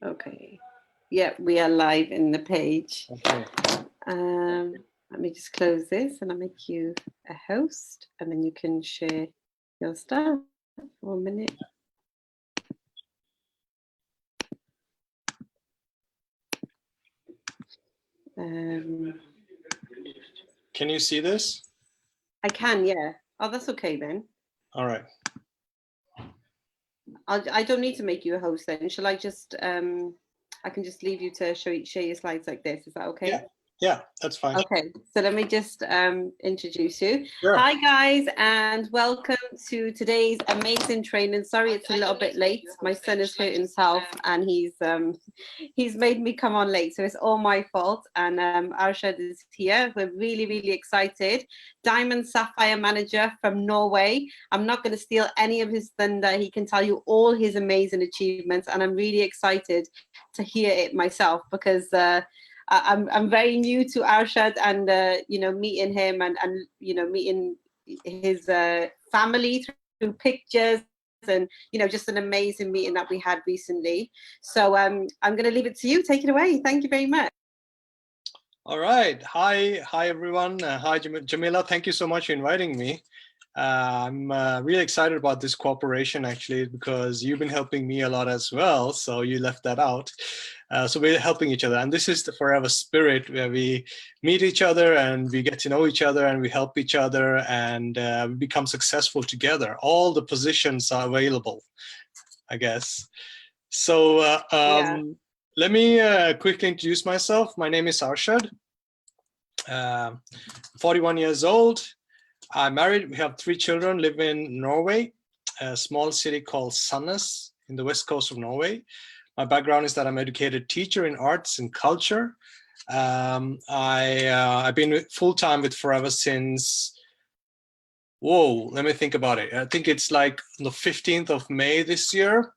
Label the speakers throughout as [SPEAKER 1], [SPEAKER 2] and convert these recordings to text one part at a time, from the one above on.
[SPEAKER 1] Okay. Yeah, we are live in the page.
[SPEAKER 2] Okay.
[SPEAKER 1] Let me just close this and I'll make you a host and then you can share your stuff for a minute.
[SPEAKER 2] Can you see this?
[SPEAKER 1] I can, yeah. Oh, that's okay then.
[SPEAKER 2] All right.
[SPEAKER 1] I don't need to make you a host then. Shall I just, I can just leave you to share your slides like this. Is that okay?
[SPEAKER 2] Yeah, that's fine.
[SPEAKER 1] Okay, so let me just introduce you.
[SPEAKER 2] Sure.
[SPEAKER 1] Hi guys, and welcome to today's amazing training. Sorry it's a little bit late. My son has hurt himself and he's made me come on late, so it's all my fault. And Arshad is here. We're really excited. Diamond Sapphire Manager from Norway. I'm not going to steal any of his thunder. He can tell you all his amazing achievements, and I'm really excited to hear it myself because I'm very new to Arshad, and meeting him and meeting his family through pictures, and just an amazing meeting that we had recently. So I'm going to leave it to you. Take it away. Thank you very much.
[SPEAKER 2] All right. Hi everyone. Hi Jamila. Thank you so much for inviting me. I'm really excited about this cooperation actually, because you've been helping me a lot as well. So you left that out. So we're helping each other, and this is the Forever Spirit, where we meet each other and we get to know each other and we help each other, and we become successful together. All the positions are available, I guess. So let me quickly introduce myself. My name is Arshad. 41 years old. I'm married. We have 3 children, live in Norway, a small city called Sandnes in the west coast of Norway. My background is that I'm an educated teacher in arts and culture. I've been full-time with Forever since, let me think about it. I think it's like the 15th of May this year.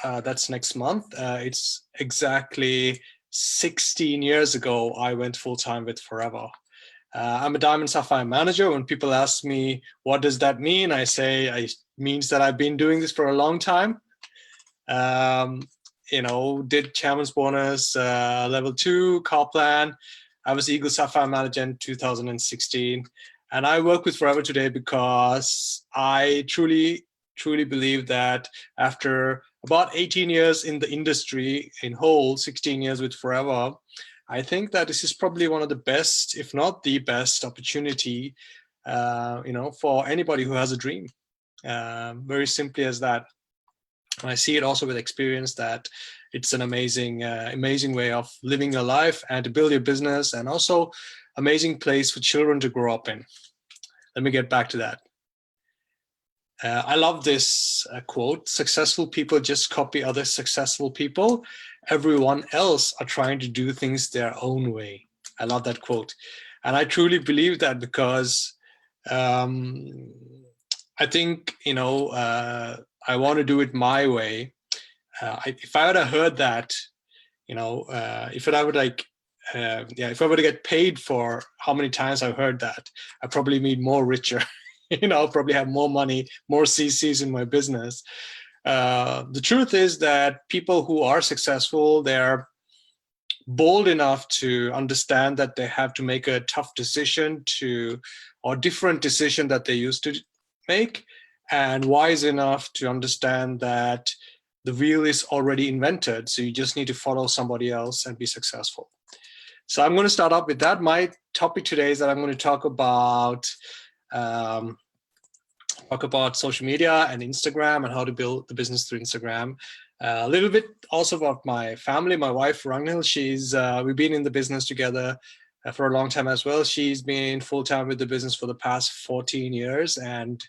[SPEAKER 2] That's next month. It's exactly 16 years ago I went full-time with Forever. I'm a Diamond Sapphire Manager. When people ask me, what does that mean? I say it means that I've been doing this for a long time. Did Chairman's Bonus, Level 2, Car Plan. I was Eagle Sapphire Manager in 2016. And I work with Forever today because I truly believe that after about 18 years in the industry in whole, 16 years with Forever, I think that this is probably one of the best, if not the best opportunity, for anybody who has a dream. Very simply as that. And I see it also with experience that it's an amazing way of living your life and to build your business, and also amazing place for children to grow up in. Let me get back to that. I love this quote: successful people just copy other successful people. Everyone else are trying to do things their own way. I love that quote. And I truly believe that because I think, I want to do it my way. If I would have heard that, if I would if I were to get paid for how many times I've heard that, I'd probably be more richer. I'll probably have more money, more CCs in my business. The truth is that people who are successful, they're bold enough to understand that they have to make a tough decision or different decision that they used to make, and wise enough to understand that the wheel is already invented, so you just need to follow somebody else and be successful. So I'm going to start off with that. My topic today is that I'm going to talk about social media and Instagram and how to build the business through Instagram. A little bit also about my family. My wife, Ragnhild, we've been in the business together for a long time as well. She's been full-time with the business for the past 14 years. And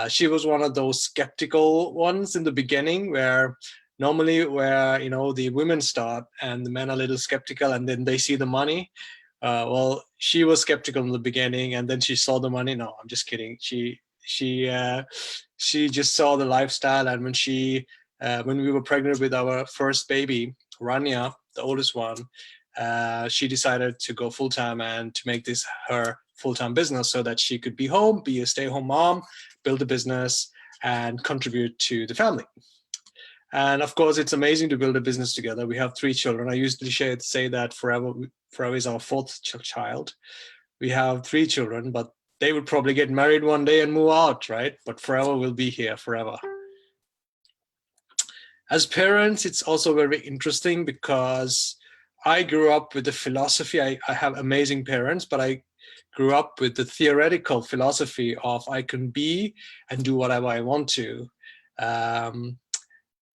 [SPEAKER 2] she was one of those skeptical ones in the beginning where the women start and the men are a little skeptical, and then they see the money. She was skeptical in the beginning, and then she saw the money. No, I'm just kidding. She just saw the lifestyle, and when we were pregnant with our first baby, Rania, the oldest one, she decided to go full-time and to make this her full-time business so that she could be home, be a stay-at-home mom, build a business, and contribute to the family. And of course, it's amazing to build a business together. We have 3 children. I usually say that Forever is our 4th child. We have 3 children, but they would probably get married one day and move out, right? But Forever will be here forever. As parents, it's also very interesting because I grew up with the philosophy. I have amazing parents, but I grew up with the theoretical philosophy of I can be and do whatever I want to.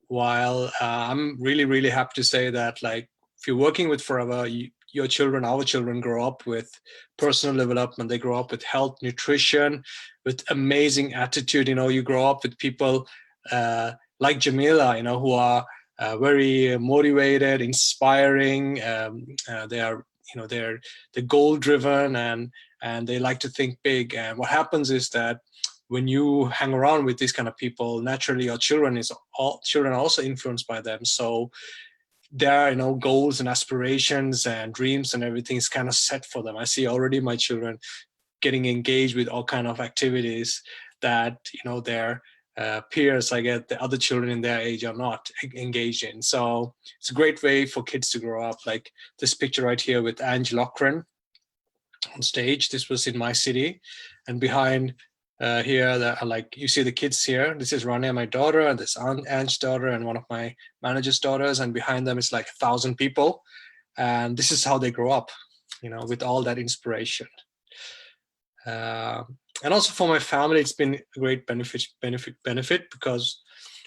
[SPEAKER 2] While I'm really, really happy to say that, like, if you're working with Forever, your children, our children, grow up with personal development. They grow up with health, nutrition, with amazing attitude. You know, you grow up with people like Jamila, you know, who are very motivated, inspiring. They are, you know, they're goal driven, and they like to think big. And what happens is that when you hang around with these kind of people, naturally your children are also influenced by them. So their, you know, goals and aspirations and dreams and everything is kind of set for them. I see already my children getting engaged with all kind of activities that, you know, their peers, I get the other children in their age are not engaged in. So it's a great way for kids to grow up. Like this picture right here with Ange Lochran on stage. This was in my city, and behind here, that like you see the kids here. This is Rania, my daughter, and this Ange's daughter, and one of my manager's daughters. And behind them is like 1,000 people, and this is how they grow up, you know, with all that inspiration. And also for my family, it's been a great benefit because,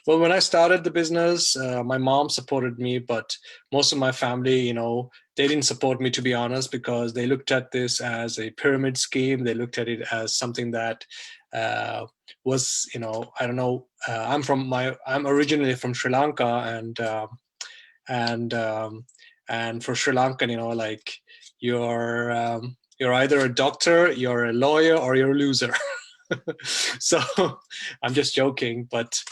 [SPEAKER 2] well, when I started the business, my mom supported me, but most of my family, you know, they didn't support me, to be honest, because they looked at this as a pyramid scheme. They looked at it as something that was, you know, I don't know. I'm originally from Sri Lanka, and for Sri Lankan, you know, like you're either a doctor, you're a lawyer, or you're a loser. So I'm just joking, but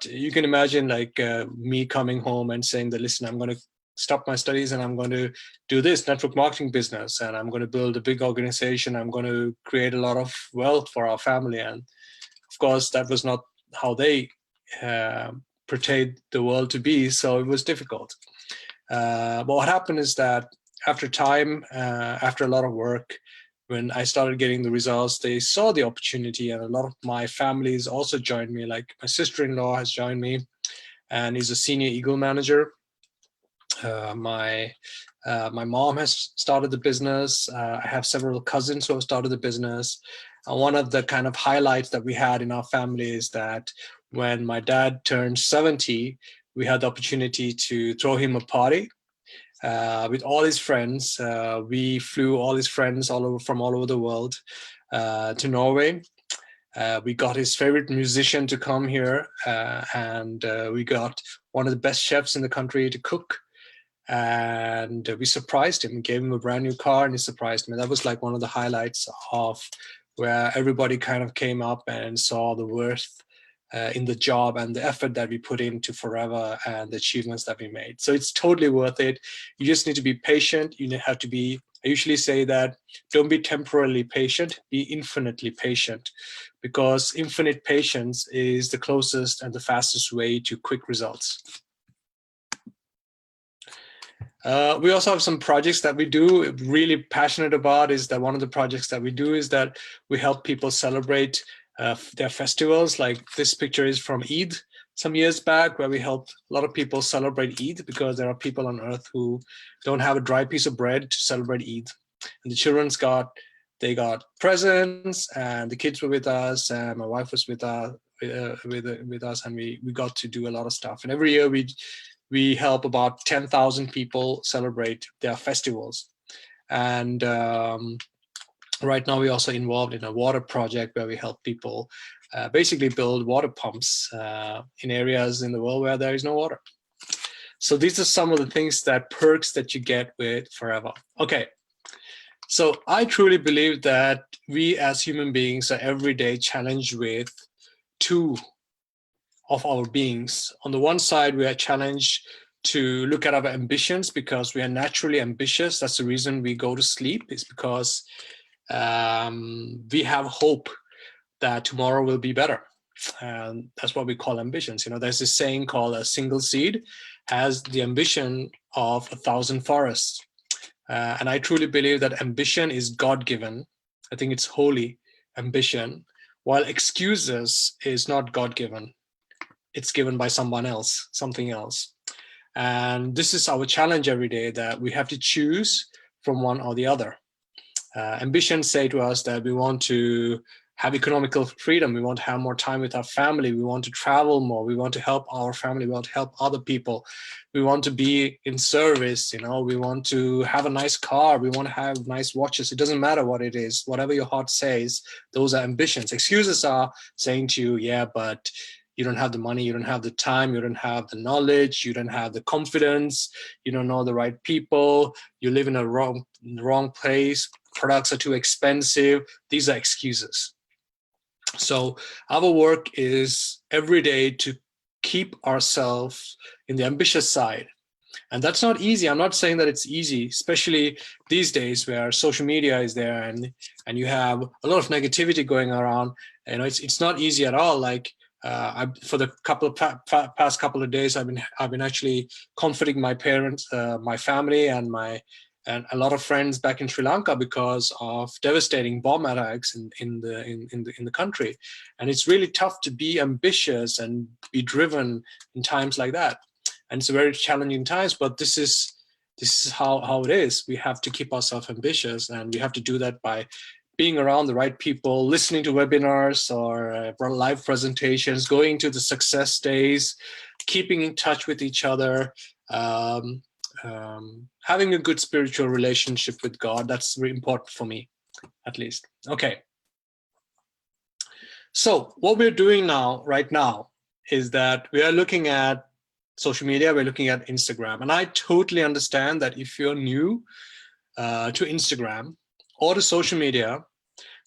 [SPEAKER 2] you can imagine like me coming home and saying that, listen, I'm going to stop my studies and I'm going to do this network marketing business, and I'm going to build a big organization. I'm going to create a lot of wealth for our family. And of course, that was not how they portrayed the world to be. So it was difficult. But what happened is that after time, after a lot of work, when I started getting the results, they saw the opportunity, and a lot of my families also joined me. Like my sister-in-law has joined me, and is a senior Eagle manager. My mom has started the business. I have several cousins who have started the business. One of the kind of highlights that we had in our family is that when my dad turned 70, we had the opportunity to throw him a party with all his friends. We flew all his friends from all over the world to Norway. We got his favorite musician to come here, and we got one of the best chefs in the country to cook. And we surprised him, gave him a brand new car, and he surprised me. That was like one of the highlights of where everybody kind of came up and saw the worth in the job and the effort that we put into Forever and the achievements that we made. So it's totally worth it. You just need to be patient. You have to be, I usually say that don't be temporarily patient, be infinitely patient, because infinite patience is the closest and the fastest way to quick results. We also have some projects that we do, really passionate about. Is that one of the projects that we do is that we help people celebrate their festivals. Like this picture is from Eid some years back, where we helped a lot of people celebrate Eid, because there are people on earth who don't have a dry piece of bread to celebrate Eid. And the children's got presents, and the kids were with us, and my wife was with us, and we got to do a lot of stuff. And every year we help about 10,000 people celebrate their festivals. And right now we're also involved in a water project where we help people basically build water pumps in areas in the world where there is no water. So these are some of the things, that perks that you get with Forever. Okay, so I truly believe that we as human beings are every day challenged with two of our beings. On the one side, we are challenged to look at our ambitions, because we are naturally ambitious. That's the reason we go to sleep, is because we have hope that tomorrow will be better. And that's what we call ambitions. There's this saying called a single seed has the ambition of 1,000 forests. And I truly believe that ambition is God-given. I think it's holy ambition, while excuses is not God-given. It's given by someone else, something else. And this is our challenge every day, that we have to choose from one or the other. Ambitions say to us that we want to have economical freedom. We want to have more time with our family. We want to travel more. We want to help our family. We want to help other people. We want to be in service. We want to have a nice car. We want to have nice watches. It doesn't matter what it is. Whatever your heart says, those are ambitions. Excuses are saying to you, yeah, but you don't have the money, you don't have the time, you don't have the knowledge, you don't have the confidence, you don't know the right people, you live in a wrong place, products are too expensive. These are excuses. So our work is every day to keep ourselves in the ambitious side. And that's not easy. I'm not saying that it's easy, especially these days where social media is there and you have a lot of negativity going around. It's not easy at all. Like for the past couple of days, I've been actually comforting my parents, my family, and a lot of friends back in Sri Lanka because of devastating bomb attacks in the country. And it's really tough to be ambitious and be driven in times like that. And it's a very challenging times, but this is how it is. We have to keep ourselves ambitious, and we have to do that by being around the right people, listening to webinars or live presentations, going to the success days, keeping in touch with each other, having a good spiritual relationship with God. That's very important for me, at least. Okay. So what we're doing right now is that we are looking at social media, we're looking at Instagram. And I totally understand that if you're new to Instagram or to social media,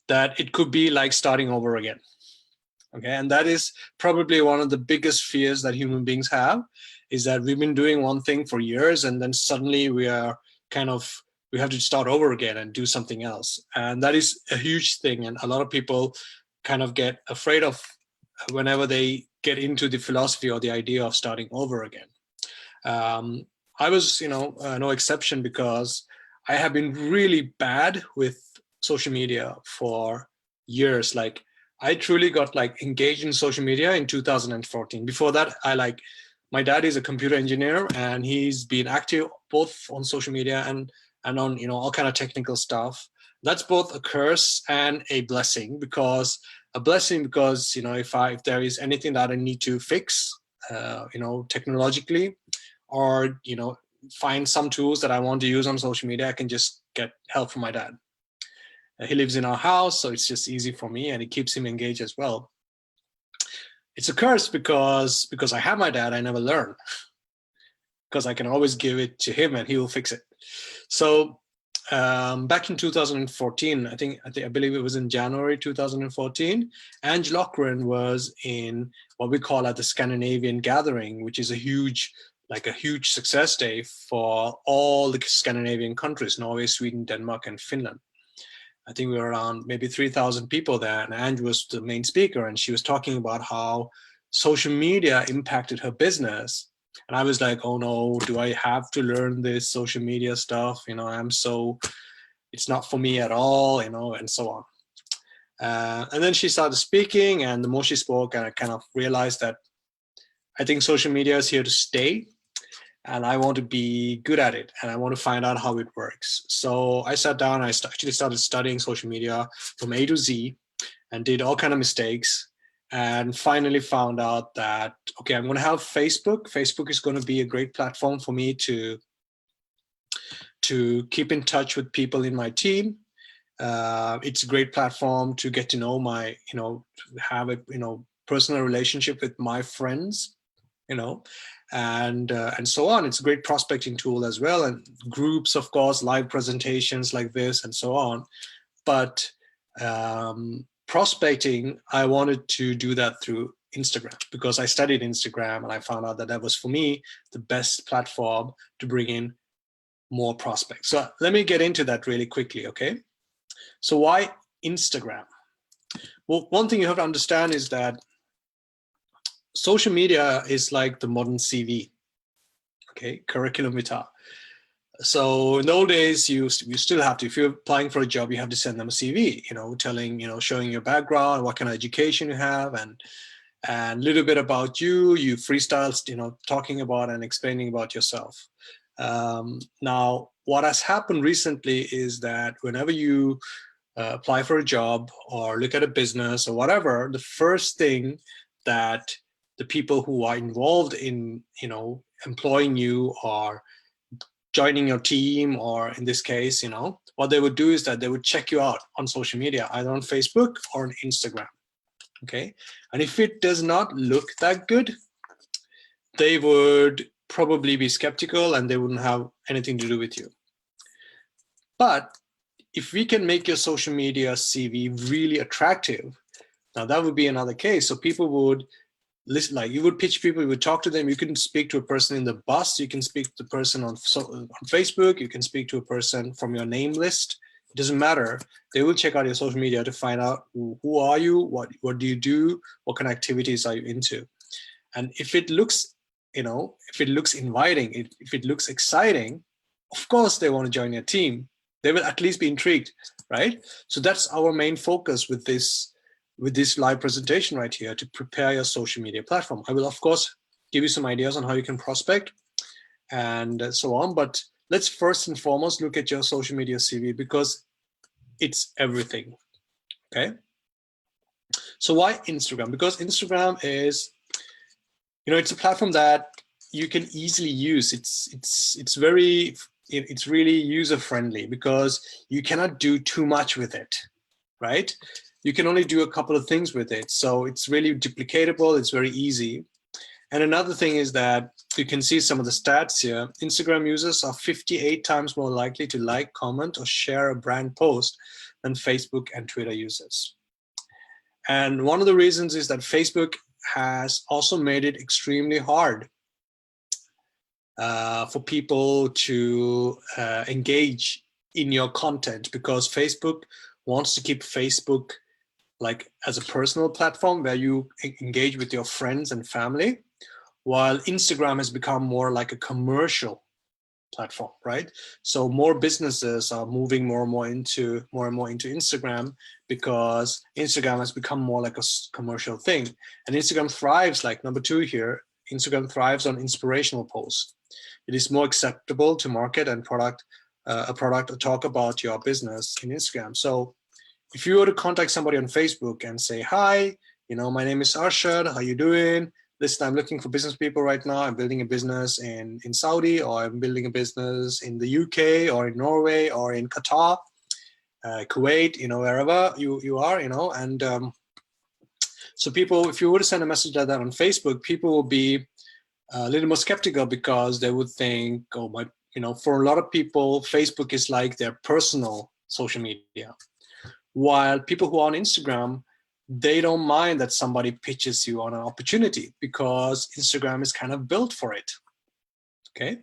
[SPEAKER 2] that it could be like starting over again. Okay, and that is probably one of the biggest fears that human beings have, is that we've been doing one thing for years and then suddenly we have to start over again and do something else. And that is a huge thing. And a lot of people kind of get afraid of whenever they get into the philosophy or the idea of starting over again. I was, no exception, because I have been really bad with social media for years. Like, I truly got engaged in social media in 2014. Before that, my dad is a computer engineer and he's been active both on social media and on, all kind of technical stuff. That's both a curse and a blessing, because if there is anything that I need to fix, technologically, or, find some tools that I want to use on social media, I can just get help from my dad. He lives in our house, so it's just easy for me, and it keeps him engaged as well. It's a curse because I have my dad, I never learn, because I can always give it to him and he will fix it. So back in 2014, I believe it was in January 2014, Ange Loughran was in what we call at the Scandinavian Gathering, which is a huge success day for all the Scandinavian countries, Norway, Sweden, Denmark, and Finland. I think we were around maybe 3,000 people there, and Ange was the main speaker, and she was talking about how social media impacted her business. And I was like, oh no, do I have to learn this social media stuff? It's not for me at all, and so on. And then she started speaking, and the more she spoke, I kind of realized that I think social media is here to stay. And I want to be good at it, and I want to find out how it works. So I sat down, I actually started studying social media from A to Z and did all kind of mistakes, and finally found out that, okay, I'm going to have Facebook. Facebook is going to be a great platform for me to keep in touch with people in my team. It's a great platform to get to know have a, personal relationship with my friends, and so on. It's a great prospecting tool as well, and groups, of course, live presentations like this and so on. But prospecting, I wanted to do that through Instagram, because I studied Instagram and I found out that was, for me, the best platform to bring in more prospects. So let me get into that really quickly, okay? So why Instagram? Well, one thing you have to understand is that social media is like the modern CV, okay, curriculum vitae. So in the old days, you still have to, if you're applying for a job, you have to send them a CV, telling, showing your background, what kind of education you have, and a little bit about you freestyle, talking about and explaining about yourself. Now, what has happened recently is that whenever you apply for a job or look at a business or whatever, the first thing that the people who are involved in, employing you or joining your team, or in this case, what they would do is that they would check you out on social media, either on Facebook or on Instagram. Okay. And if it does not look that good, they would probably be skeptical and they wouldn't have anything to do with you. But if we can make your social media CV really attractive, now that would be another case. So people would listen, like you would pitch people, you would talk to them. You can speak to a person in the bus. You can speak to the person on Facebook. You can speak to a person from your name list. It doesn't matter. They will check out your social media to find out who are you, what do you do, what kind of activities are you into. And if it looks, if it looks inviting, if it looks exciting, of course they want to join your team. They will at least be intrigued, right? So that's our main focus with this live presentation right here, to prepare your social media platform. I will, of course, give you some ideas on how you can prospect and so on. But let's first and foremost look at your social media CV, because it's everything, okay? So why Instagram? Because Instagram is, it's a platform that you can easily use. It's really user-friendly, because you cannot do too much with it, right? You can only do a couple of things with it. So it's really duplicatable. It's very easy. And another thing is that you can see some of the stats here. Instagram users are 58 times more likely to like, comment, or share a brand post than Facebook and Twitter users. And one of the reasons is that Facebook has also made it extremely hard for people to engage in your content, because Facebook wants to keep Facebook like as a personal platform where you engage with your friends and family, while Instagram has become more like a commercial platform, right? So more businesses are moving more and more into Instagram, because Instagram has become more like a commercial thing. And Instagram thrives, like number 2 here, Instagram thrives on inspirational posts. It is more acceptable to market and a product or talk about your business in Instagram. So if you were to contact somebody on Facebook and say, hi, my name is Arshad, how you doing? Listen, I'm looking for business people right now. I'm building a business in Saudi, or I'm building a business in the UK, or in Norway, or in Qatar, Kuwait, wherever you are, and so people, if you were to send a message like that on Facebook, people will be a little more skeptical, because they would think, for a lot of people, Facebook is like their personal social media. While people who are on Instagram, they don't mind that somebody pitches you on an opportunity, because Instagram is kind of built for it, okay?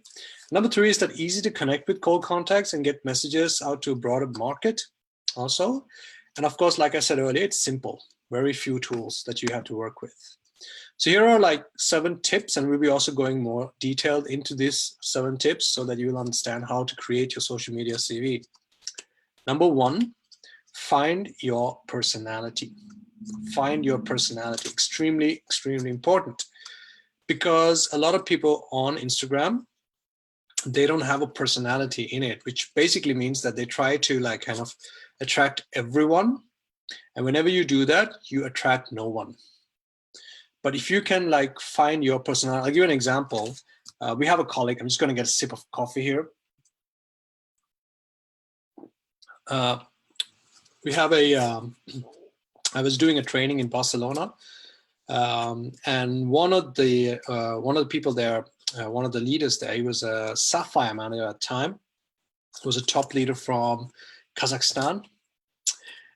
[SPEAKER 2] Number 3 is that easy to connect with cold contacts and get messages out to a broader market also. And of course, like I said earlier, it's simple, very few tools that you have to work with. So here are like 7 tips, and we'll be also going more detailed into these 7 tips so that you will understand how to create your social media CV. Number 1, find your personality. Find your personality. Extremely, extremely important, because a lot of people on Instagram, they don't have a personality in it, which basically means that they try to like kind of attract everyone. And whenever you do that, you attract no one. But if you can like find your personality, I'll give you an example. We have a colleague. I'm just going to get a sip of coffee here. We have I was doing a training in Barcelona, and one of the people there, one of the leaders there, he was a Sapphire manager at the time. He was a top leader from Kazakhstan,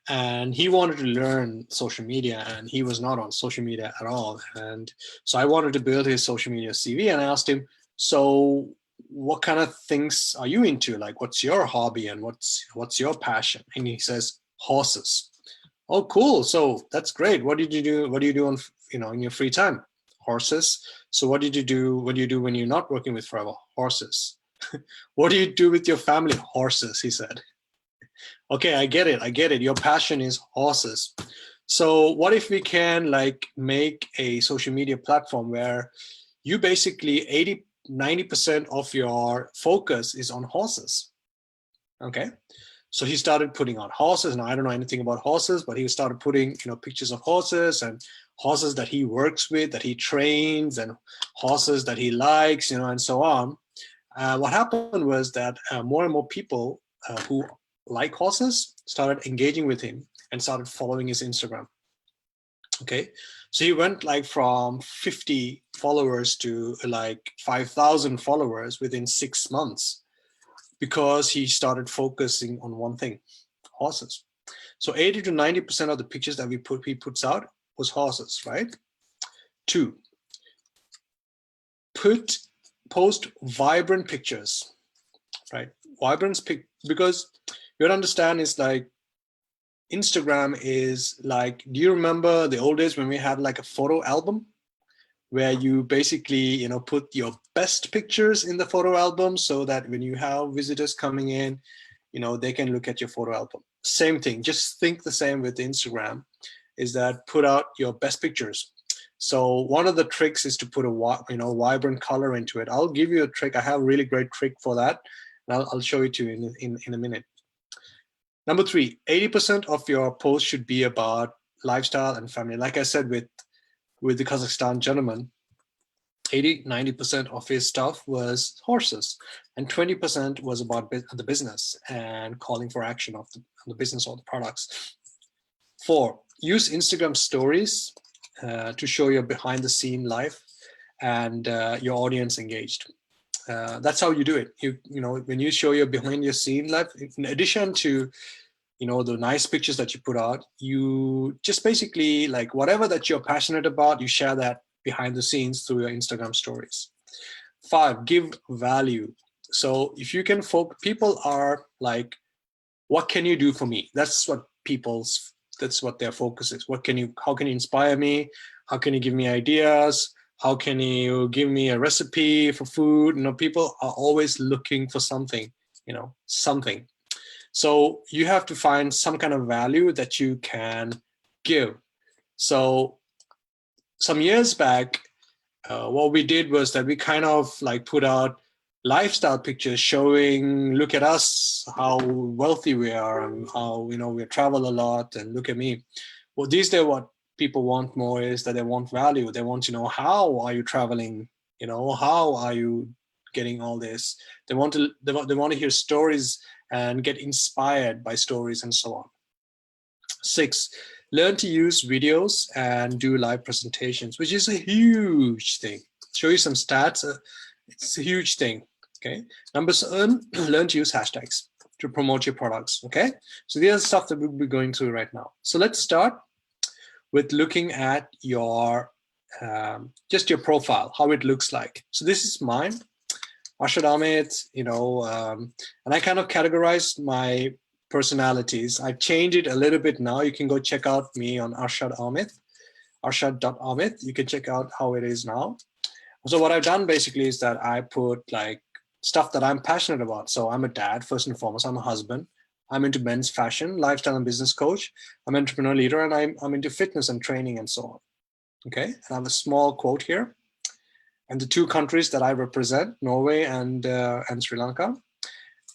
[SPEAKER 2] and he wanted to learn social media, and he was not on social media at all. And so I wanted to build his social media CV, and I asked him, so what kind of things are you into? Like, what's your hobby and what's your passion? And he says, horses. Oh, cool. So that's great. What do you do on, in your free time? horses. So what did you do? What do you do when you're not working with Forever? Horses. What do you do with your family? Horses, he said. Okay, I get it. I get it. Your passion is horses. So what if we can like make a social media platform where you basically 90% of your focus is on horses? Okay. So he started putting on horses. Now I don't know anything about horses, but he started putting, pictures of horses and horses that he works with, that he trains, and horses that he likes, and so on. What happened was that more and more people who like horses started engaging with him and started following his Instagram. Okay, so he went like from 50 followers to like 5,000 followers within 6 months because he started focusing on one thing: horses. So 80 to 90% of the pictures that he puts out was horses, right? 2, post vibrant pictures, right? Because you gotta understand is like Instagram is like, do you remember the old days when we had like a photo album where you basically, put your best pictures in the photo album so that when you have visitors coming in, they can look at your photo album. Same thing, just think the same with Instagram, is that put out your best pictures. So one of the tricks is to put a vibrant color into it. I'll give you a trick. I have a really great trick for that, and I'll show it to you in a minute. Number 3, 80% of your post should be about lifestyle and family. Like I said with the Kazakhstan gentleman, 90% of his stuff was horses, and 20% was about the business and calling for action of the business or the products. 4, use Instagram stories to show your behind the scene life and your audience engaged. That's how you do it. When you show your behind your scene life, in addition to the nice pictures that you put out, you just basically like whatever that you're passionate about, you share that behind the scenes through your Instagram stories. 5, give value. So if you can people are like, what can you do for me? That's what their focus is. How can you inspire me? How can you give me ideas? How can you give me a recipe for food? People are always looking for something, something. So you have to find some kind of value that you can give. So some years back, what we did was that we kind of like put out lifestyle pictures showing, look at us, how wealthy we are, and how we travel a lot, and look at me. Well, these days what people want more is that they want value. They want to know, how are you traveling? How are you getting all this? They want to hear stories and get inspired by stories and so on. 6, learn to use videos and do live presentations, which is a huge thing. Show you some stats. It's a huge thing. Okay. Number 7, learn to use hashtags to promote your products. Okay. So these are stuff that we'll be going through right now. So let's start with looking at your just your profile, how it looks like. So this is mine, Arshad Ahmed, and I kind of categorized my personalities. I've changed it a little bit now. You can go check out me on Arshad Ahmed, arshad.ahmed. You can check out how it is now. So what I've done basically is that I put like stuff that I'm passionate about. So I'm a dad, first and foremost. I'm a husband. I'm into men's fashion, lifestyle and business coach. I'm an entrepreneur leader, and I'm into fitness and training and so on. Okay, and I have a small quote here. And the 2 countries that I represent, Norway and Sri Lanka.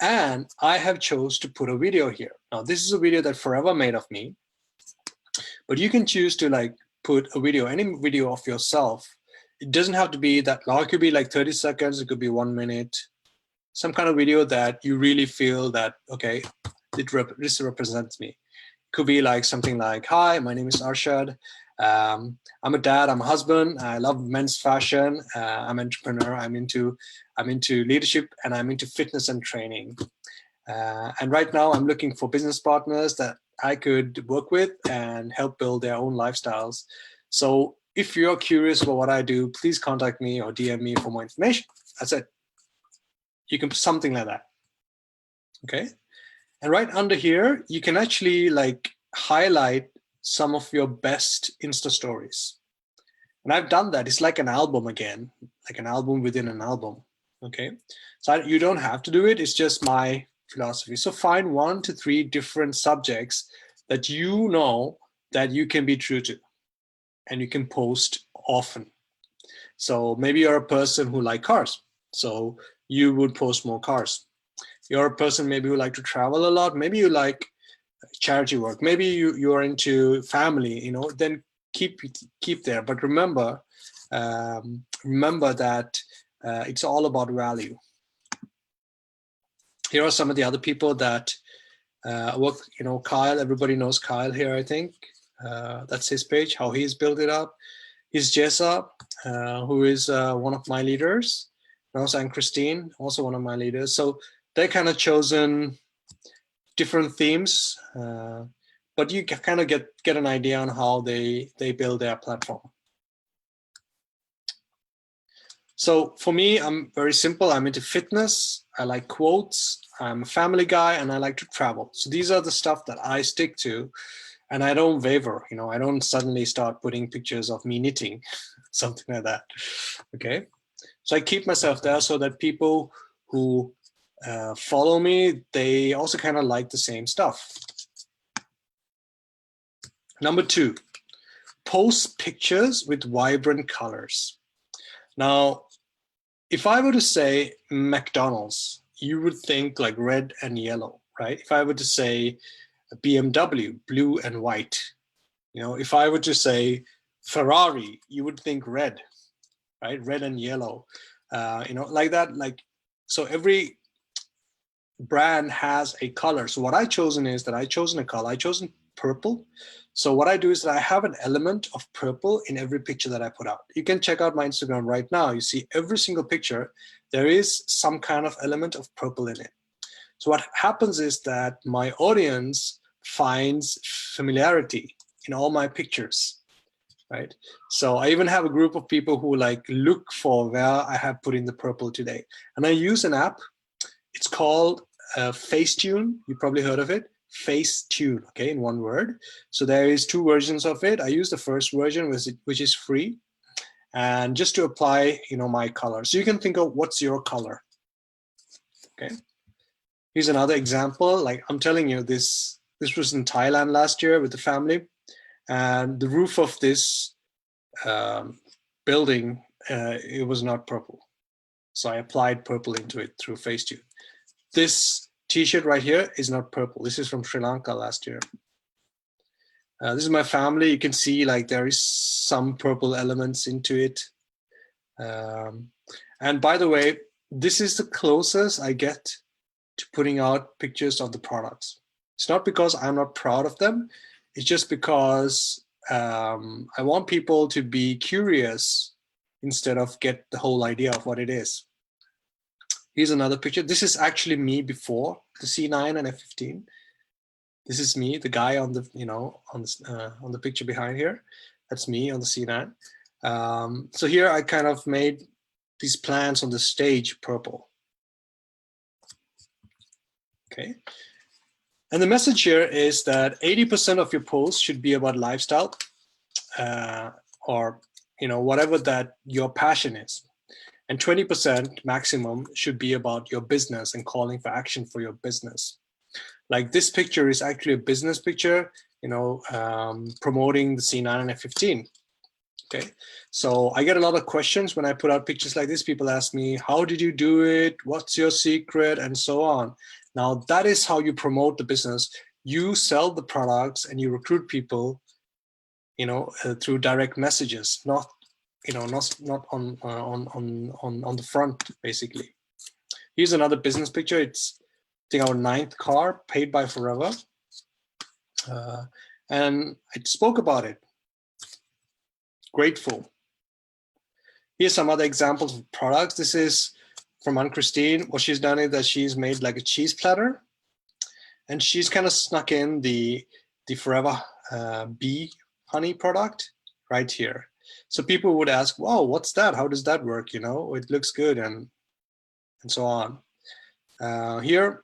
[SPEAKER 2] And I have chose to put a video here. Now, this is a video that Forever made of me, but you can choose to like put a video, any video of yourself. It doesn't have to be that long. It could be like 30 seconds. It could be 1 minute, some kind of video that you really feel that, okay, this represents me. It could be like something like, hi, my name is Arshad. I'm a dad, I'm a husband, I love men's fashion, I'm an entrepreneur, I'm into leadership, and I'm into fitness and training. And right now I'm looking for business partners that I could work with and help build their own lifestyles. So if you're curious about what I do, please contact me or DM me for more information. That's it. You can put something like that. Okay. And right under here, you can actually like highlight some of your best Insta stories. And I've done that. It's like an album again, like an album within an album. Okay. So you don't have to do it. It's just my philosophy. So find 1 to 3 different subjects that you know that you can be true to and you can post often. So maybe you're a person who like cars. So you would post more cars. You're a person maybe who like to travel a lot. Maybe you like charity work. Maybe you're into family, you know, then keep there. But remember that it's all about value. Here are some of the other people that work, you know, Kyle, everybody knows Kyle here, I think. That's his page, how he's built it up. Here's Jessa, who is one of my leaders. And also, and Christine, also one of my leaders. So they kind of chosen different themes, but you can kind of get an idea on how they build their platform. So for me, I'm very simple. I'm into fitness. I like quotes. I'm a family guy, and I like to travel. So these are the stuff that I stick to, and I don't waver. You know, I don't suddenly start putting pictures of me knitting, something like that. Okay, so I keep myself there so that people who follow me, they also kind of like the same stuff. Number 2, post pictures with vibrant colors. Now, if I were to say McDonald's, you would think like red and yellow, right? If I were to say BMW, blue and white, you know, if I were to say Ferrari, you would think red, right? Red and yellow, you know, like that. Like, so every brand has a color. So what I've chosen is that I've chosen a color. I've chosen purple. So what I do is that I have an element of purple in every picture that I put out. You can check out my Instagram right now. You see every single picture, there is some kind of element of purple in it. So what happens is that my audience finds familiarity in all my pictures, right? So I even have a group of people who like look for where I have put in the purple today. And I use an app. It's called Facetune. You probably heard of it. Facetune, okay, in one word. So there is 2 versions of it. I use the first version, which is free, and just to apply, you know, my color. So you can think of what's your color. Okay. Here's another example. Like I'm telling you, this was in Thailand last year with the family, and the roof of this building, it was not purple. So I applied purple into it through Facetune. This T-shirt right here is not purple. This is from Sri Lanka last year. This is my family. You can see like there is some purple elements into it. And by the way, this is the closest I get to putting out pictures of the products. It's not because I'm not proud of them. It's just because I want people to be curious instead of get the whole idea of what it is. Here's another picture. This is actually me before the C9 and F15. This is me, the guy on the, you know, on the picture behind here. That's me on the C9. So here I kind of made these plants on the stage purple. Okay. And the message here is that 80% of your posts should be about lifestyle, or, you know, whatever that your passion is. And 20% maximum should be about your business and calling for action for your business. Like this picture is actually a business picture, you know, promoting the C9 and F15. Okay, so I get a lot of questions when I put out pictures like this. People ask me, how did you do it? What's your secret? And so on. Now that is how you promote the business. You sell the products and you recruit people, you know, through direct messages, not, you know, not on the front, basically. Here's another business picture. It's, I think, our 9th car, paid by Forever. And I spoke about it. Grateful. Here's some other examples of products. This is from Anne-Christine. What she's done is that she's made like a cheese platter, and she's kind of snuck in the Forever bee honey product right here. So people would ask, "Wow, what's that? How does that work? You know, it looks good," and so on. Here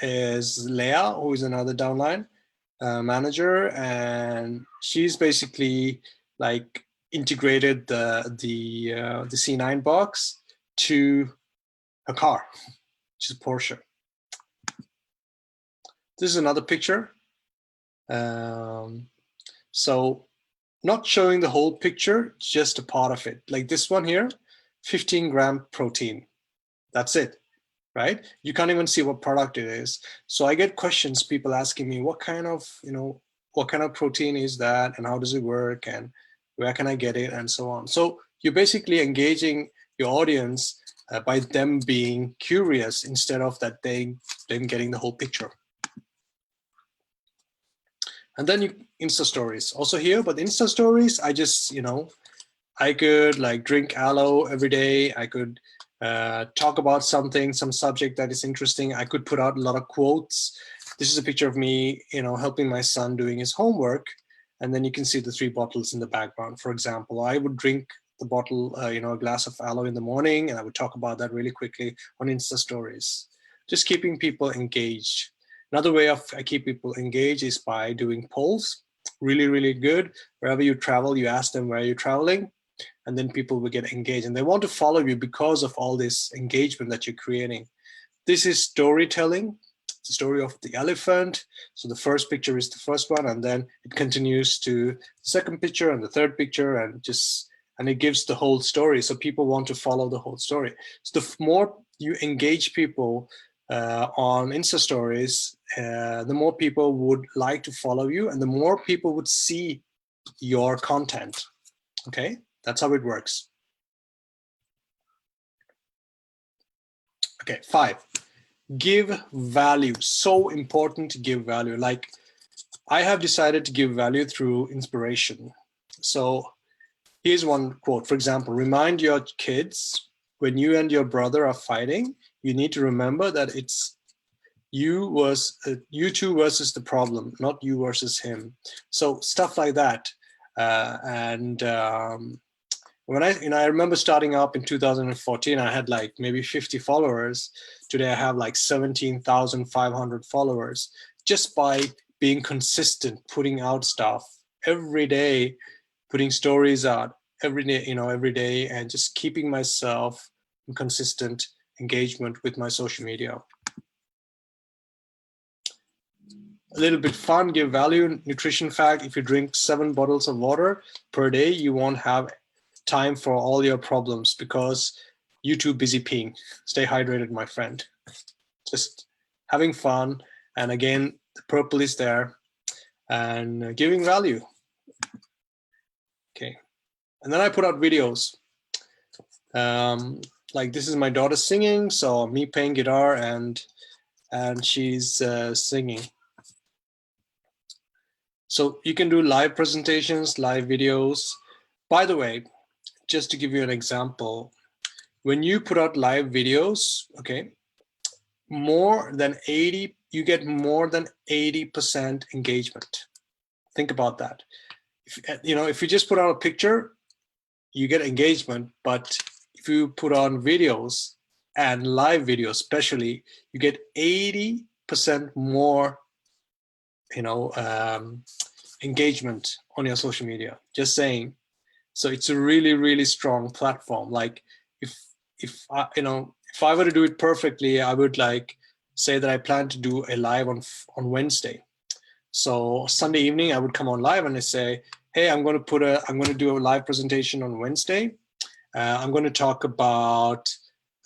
[SPEAKER 2] is Leah, who is another downline manager, and she's basically like integrated the C9 box to a car, which is Porsche. This is another picture. So not showing the whole picture, just a part of it. Like this one here, 15-gram protein. That's it, right? You can't even see what product it is. So I get questions, people asking me, what kind of protein is that, and how does it work, and where can I get it, and so on. So you're basically engaging your audience by them being curious instead of them getting the whole picture. And then Insta stories also here, but Insta stories, I just, I could like drink aloe every day. I could talk about something, some subject that is interesting. I could put out a lot of quotes. This is a picture of me, helping my son doing his homework. And then you can see the 3 bottles in the background. For example, I would drink the bottle, a glass of aloe in the morning, and I would talk about that really quickly on Insta stories. Just keeping people engaged. Another way I keep people engaged is by doing polls. Really, really good. Wherever you travel, you ask them where you're traveling, and then people will get engaged. And they want to follow you because of all this engagement that you're creating. This is storytelling, the story of the elephant. So the first picture is the first one, and then it continues to the second picture and the third picture, and it gives the whole story. So people want to follow the whole story. So the more you engage people on Insta stories, the more people would like to follow you, and the more people would see your content. Okay, that's how it works. Okay, 5, give value. So important to give value. Like, I have decided to give value through inspiration. So here's one quote. For example, remind your kids, when you and your brother are fighting, you need to remember that it's you two versus the problem, not you versus him. So stuff like that. When I remember starting up in 2014, I had like maybe 50 followers. Today I have like 17,500 followers, just by being consistent, putting out stuff every day, putting stories out every day, and just keeping myself in consistent engagement with my social media. A little bit fun, give value. Nutrition fact: if you drink 7 bottles of water per day, you won't have time for all your problems because you're too busy peeing. Stay hydrated, my friend. Just having fun. And again, the purple is there, and giving value. Okay. And then I put out videos. Like this is my daughter singing, so me playing guitar and she's singing. So you can do live presentations, live videos. By the way, just to give you an example, when you put out live videos, okay, you get more than 80% engagement. Think about that. If you just put out a picture, you get engagement, but if you put on videos and live videos especially, you get 80% more engagement on your social media. Just saying. So it's a really, really strong platform. Like if I were to do it perfectly, I would like say that I plan to do a live on Wednesday. So Sunday evening I would come on live and I say, hey, I'm going to do a live presentation on Wednesday. I'm going to talk about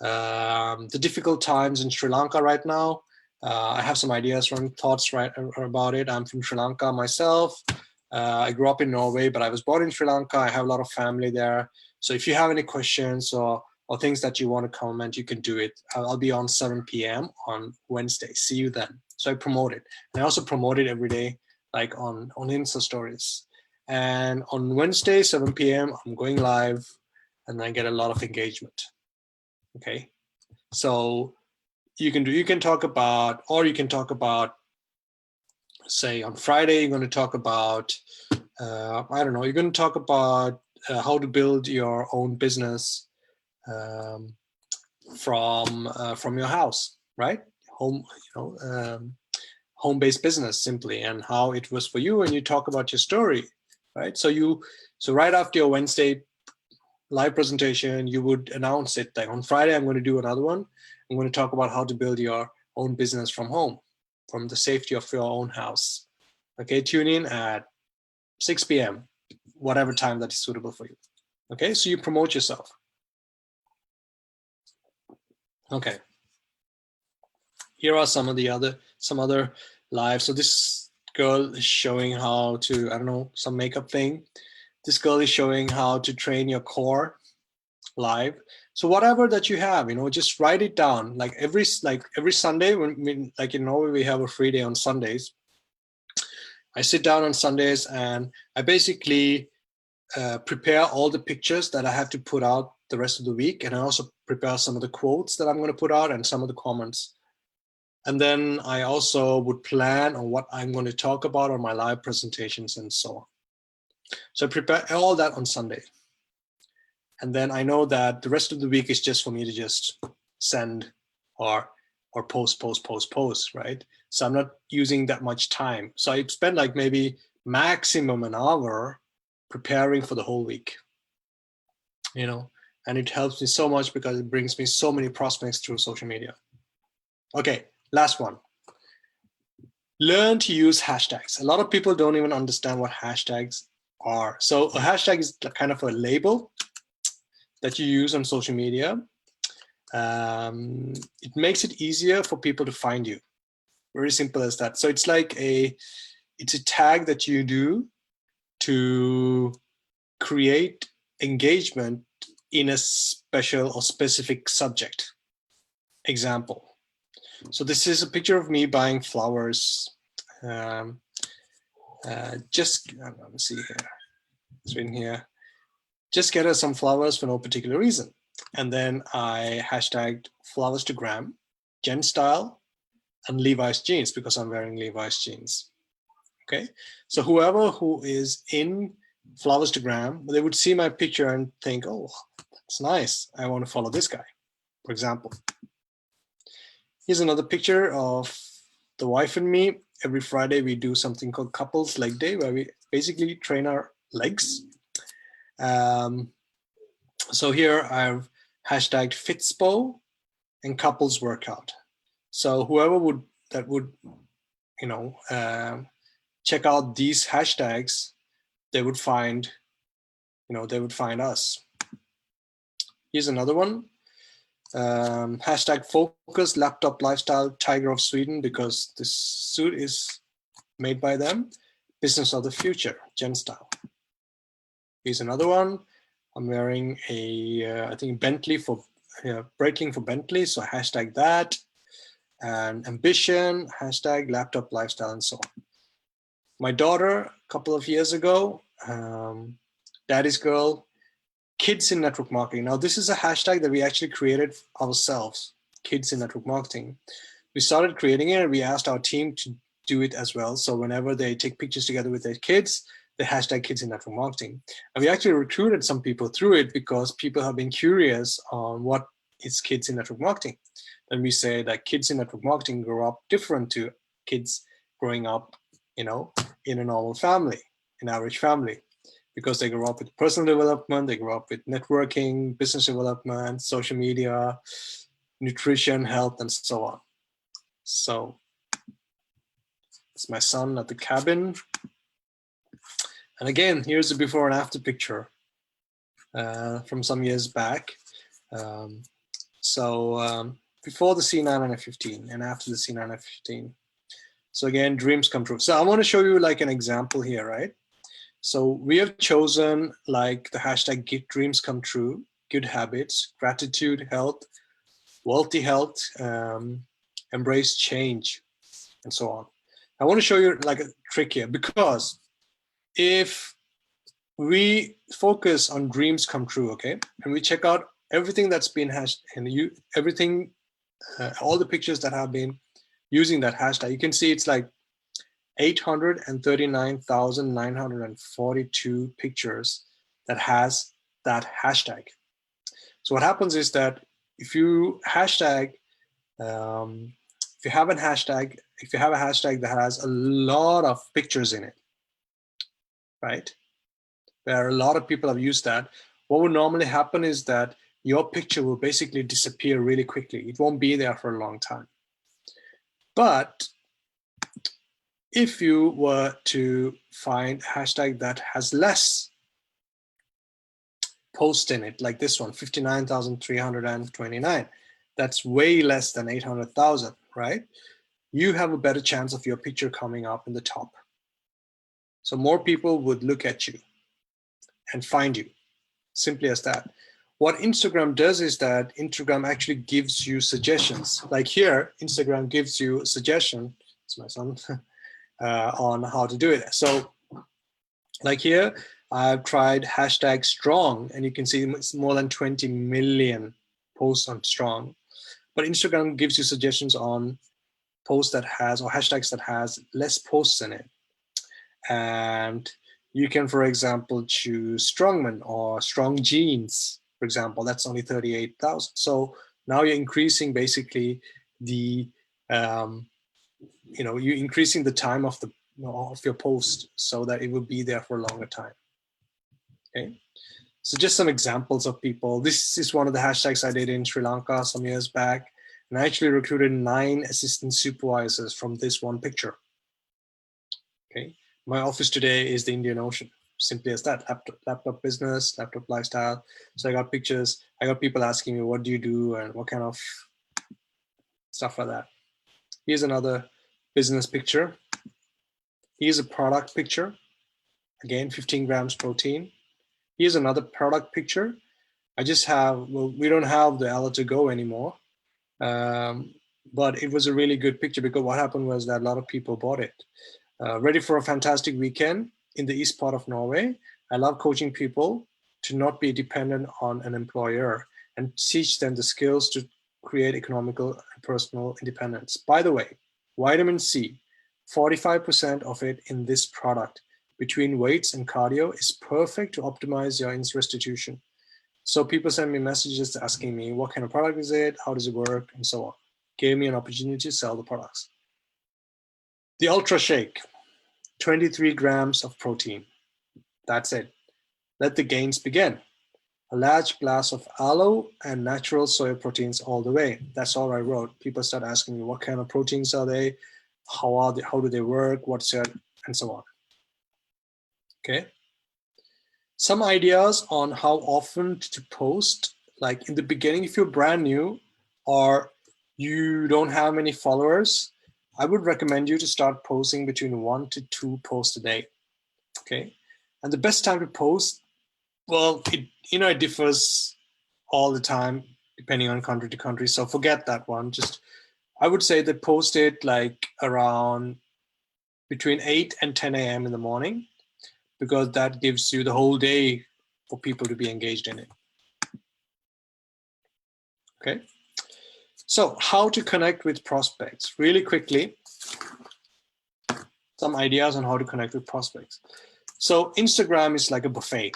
[SPEAKER 2] the difficult times in Sri Lanka right now. I have some ideas and thoughts about it. I'm from Sri Lanka myself. I grew up in Norway, but I was born in Sri Lanka. I have a lot of family there. So if you have any questions or things that you want to comment, you can do it. I'll be on 7 p.m. on Wednesday. See you then. So I promote it. And I also promote it every day, like on Insta stories. And on Wednesday, 7 p.m., I'm going live and I get a lot of engagement. Okay. So you can talk about, say on Friday, you're going to talk about, I don't know, you're going to talk about how to build your own business from your house, right? Home-based business simply, and how it was for you, and you talk about your story. right? So right after your Wednesday live presentation, you would announce it like on Friday, I'm going to do another one. I'm going to talk about how to build your own business from home, from the safety of your own house. Okay, tune in at 6 p.m., whatever time that is suitable for you. Okay, so you promote yourself. Okay. Here are some other live. So this girl is showing how to, I don't know, some makeup thing. This girl is showing how to train your core live. So whatever that you have, just write it down. Like every Sunday, like in Norway, we have a free day on Sundays. I sit down on Sundays and I basically prepare all the pictures that I have to put out the rest of the week. And I also prepare some of the quotes that I'm going to put out and some of the comments. And then I also would plan on what I'm going to talk about on my live presentations and so on. So I prepare all that on Sunday. And then I know that the rest of the week is just for me to just send or post, right? So I'm not using that much time. So I spend like maybe maximum an hour preparing for the whole week, and it helps me so much because it brings me so many prospects through social media. Okay, last one. Learn to use hashtags. A lot of people don't even understand what hashtags are. So a hashtag is kind of a label that you use on social media. It makes it easier for people to find you. Very simple as that. So it's like it's a tag that you do to create engagement in a special or specific subject. Example. So this is a picture of me buying flowers. Let me see here. It's written here. Just get her some flowers for no particular reason. And then I hashtagged flowers to gram, Jen style, and Levi's jeans because I'm wearing Levi's jeans. Okay, so whoever who is in flowers to gram, they would see my picture and think, oh, that's nice. I want to follow this guy, for example. Here's another picture of the wife and me. Every Friday, we do something called Couples Leg Day, where we basically train our legs. So here I've hashtagged Fitspo and couples workout. So whoever would check out these hashtags, they would find us. Here's another one. Hashtag focus laptop lifestyle Tiger of Sweden, because this suit is made by them. Business of the future, Jen style. Here's another one. I'm wearing I think Bentley for Breitling for Bentley, so hashtag that. And ambition, hashtag laptop lifestyle, and so on. My daughter, a couple of years ago, Daddy's Girl, kids in network marketing. Now, this is a hashtag that we actually created ourselves, kids in network marketing. We started creating it and we asked our team to do it as well. So whenever they take pictures together with their kids, they hashtag kids in network marketing. And we actually recruited some people through it because people have been curious on what is kids in network marketing. And we say that kids in network marketing grow up different to kids growing up, in a normal family, an average family, because they grow up with personal development, they grow up with networking, business development, social media, nutrition, health, and so on. So it's my son at the cabin. And again, here's a before and after picture from some years back. Before the C9 and F15 and after the C9 and F15. So again, dreams come true. So I want to show you like an example here, right? So we have chosen like the hashtag get dreams come true, good habits, gratitude, health, wealthy health, embrace change, and so on. I want to show you like a trick here, because if we focus on dreams come true, okay, and we check out everything that's been hashed and everything, all the pictures that have been using that hashtag, you can see it's like 839,942 pictures that has that hashtag. So what happens is that if you hashtag, if you have a hashtag that has a lot of pictures in it, right? where a lot of people have used that, what would normally happen is that your picture will basically disappear really quickly. It won't be there for a long time. But if you were to find a hashtag that has less posts in it, like this one, 59,329, that's way less than 800,000, right? You have a better chance of your picture coming up in the top. So more people would look at you and find you, simply as that. What Instagram does is that Instagram actually gives you suggestions. Like here, Instagram gives you a suggestion, it's my son, on how to do it. So like here, I've tried hashtag strong, and you can see it's more than 20 million posts on strong. But Instagram gives you suggestions on posts that has, or hashtags that has less posts in it. And you can, for example, choose strongman or strong jeans, for example. That's only 38,000. So now you're increasing basically the, you're increasing the time of the of your post so that it will be there for a longer time. Okay. So just some examples of people. This is one of the hashtags I did in Sri Lanka some years back. And I actually recruited 9 assistant supervisors from this one picture. Okay. My office today is the Indian Ocean. Simply as that, laptop business, laptop lifestyle. So I got pictures. I got people asking me, what do you do? And what kind of stuff like that. Here's another business picture. Here's a product picture. Again, 15 grams protein. Here's another product picture. I just have, well, we don't have the Ala2Go anymore. But it was a really good picture because what happened was that a lot of people bought it. Ready for a fantastic weekend in the east part of Norway. I love coaching people to not be dependent on an employer and teach them the skills to create economical and personal independence. By the way, vitamin C, 45% of it in this product between weights and cardio is perfect to optimize your insulin restitution. So people send me messages asking me what kind of product is it, how does it work, and so on. Gave me an opportunity to sell the products. The Ultra Shake, 23 grams of protein. That's it. Let the gains begin. A large glass of aloe and natural soy proteins all the way. That's all I wrote. People start asking me what kind of proteins are they, how do they work, what's it, and so on. Okay. Some ideas on how often to post. Like in the beginning, if you're brand new or you don't have many followers, I would recommend you to start posting between 1 to 2 posts a day. Okay. And the best time to post, well, it differs all the time depending on country to country. So forget that one. Just, I would say that post it like around between 8 and 10 a.m. in the morning, because that gives you the whole day for people to be engaged in it. Okay. So how to connect with prospects? Really quickly, some ideas on how to connect with prospects. So Instagram is like a buffet.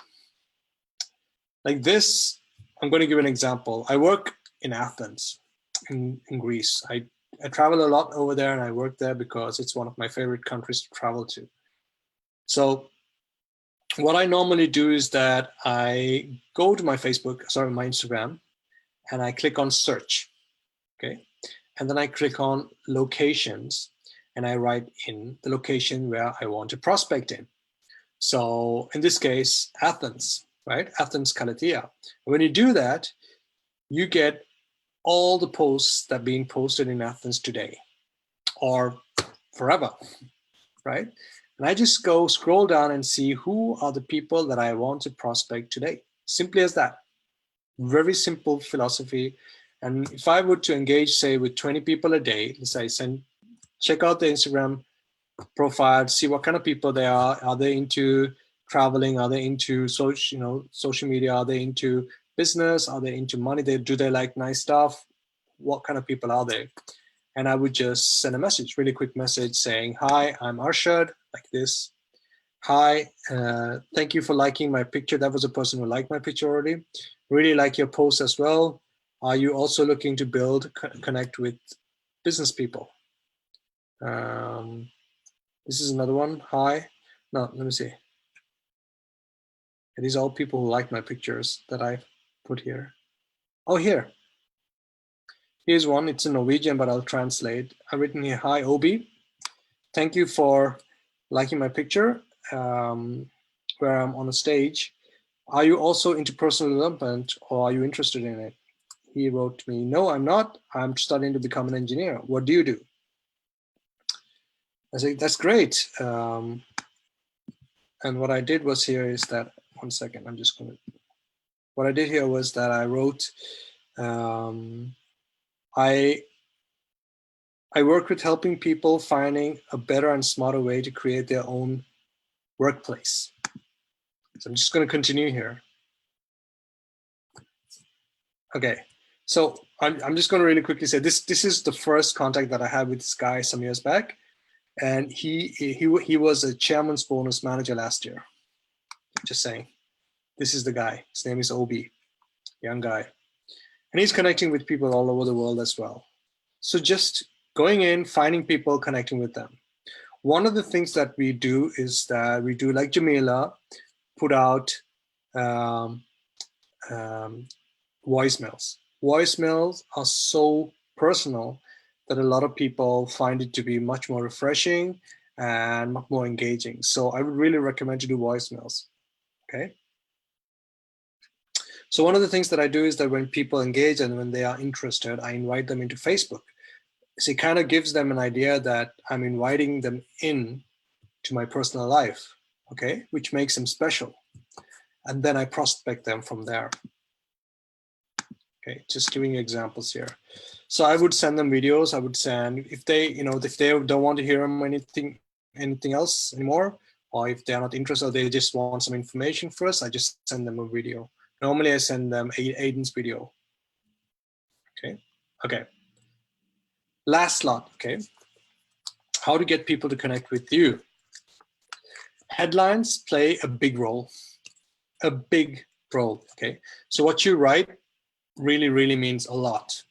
[SPEAKER 2] Like this, I'm going to give an example. I work in Athens, in Greece. I travel a lot over there, and I work there because it's one of my favorite countries to travel to. So what I normally do is that I go to my my Instagram, and I click on search. Okay. And then I click on locations, and I write in the location where I want to prospect in. So in this case, Athens, right? Athens, Kalatia. When you do that, you get all the posts that are being posted in Athens today or forever, right? And I just go scroll down and see who are the people that I want to prospect today. Simply as that. Very simple philosophy. And if I were to engage, say, with 20 people a day, let's say check out the Instagram profile, see what kind of people they are. Are they into traveling? Are they into social media? Are they into business? Are they into money? Do they like nice stuff? What kind of people are they? And I would just send a message, really quick message saying, hi, I'm Arshad, like this. Hi, thank you for liking my picture. That was a person who liked my picture already. Really like your post as well. Are you also looking to connect with business people? This is another one. Hi. No, let me see. And these are all people who like my pictures that I put here. Oh, here's one. It's in Norwegian, but I'll translate. I've written here, "Hi, Obi. Thank you for liking my picture where I'm on a stage. Are you also into personal development, or are you interested in it?" He wrote to me, "No, I'm not. I'm studying to become an engineer. What do you do?" I said, "That's great." And what I did was here is that, one second, what I did here was that I wrote, I work with helping people finding a better and smarter way to create their own workplace. So I'm just going to continue here. Okay, so I'm just going to really quickly say this is the first contact that I had with this guy some years back, and he was a chairman's bonus manager last year. Just saying, this is the guy. His name is Obi, young guy, and he's connecting with people all over the world as well. So just going in, finding people, connecting with them. One of the things that we do is that we do, like Jamila, put out voicemails. Voicemails are so personal that a lot of people find it to be much more refreshing and much more engaging. So I would really recommend to do voicemails. Okay. So one of the things that I do is that when people engage and when they are interested, I invite them into Facebook. So it kind of gives them an idea that I'm inviting them in to my personal life, okay, which makes them special. And then I prospect them from there. Okay, just giving you examples here. So I would send them videos. I would send, if they don't want to hear them anything else anymore, or if they're not interested, they just want some information first, I just send them a video. Normally I send them Aiden's video. Okay. Last slot, okay. How to get people to connect with you. Headlines play a big role, okay. So what you write really means a lot.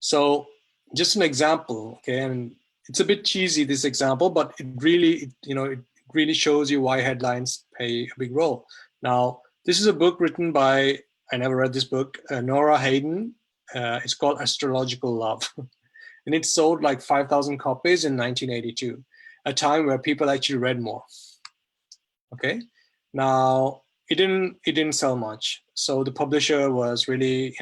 [SPEAKER 2] So just an example, okay, and it's a bit cheesy, this example, but it really shows you why headlines play a big role. Now, this is a book written by, I never read this book, Nora Hayden. It's called Astrological Love. And it sold like 5,000 copies in 1982, a time where people actually read more. Okay, now it didn't sell much, so the publisher was really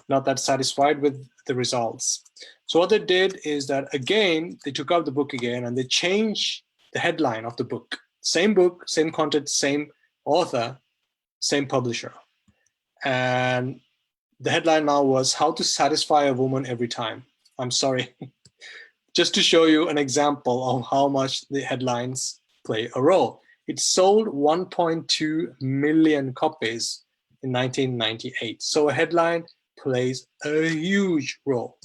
[SPEAKER 2] not that satisfied with the results. So what they did is that, again, they took out the book again and they changed the headline of the book. Same book, same content, same author, same publisher, and the headline now was "How to Satisfy a Woman Every Time." I'm sorry. Just to show you an example of how much the headlines play a role. It sold 1.2 million copies in 1998. So a headline plays a huge role.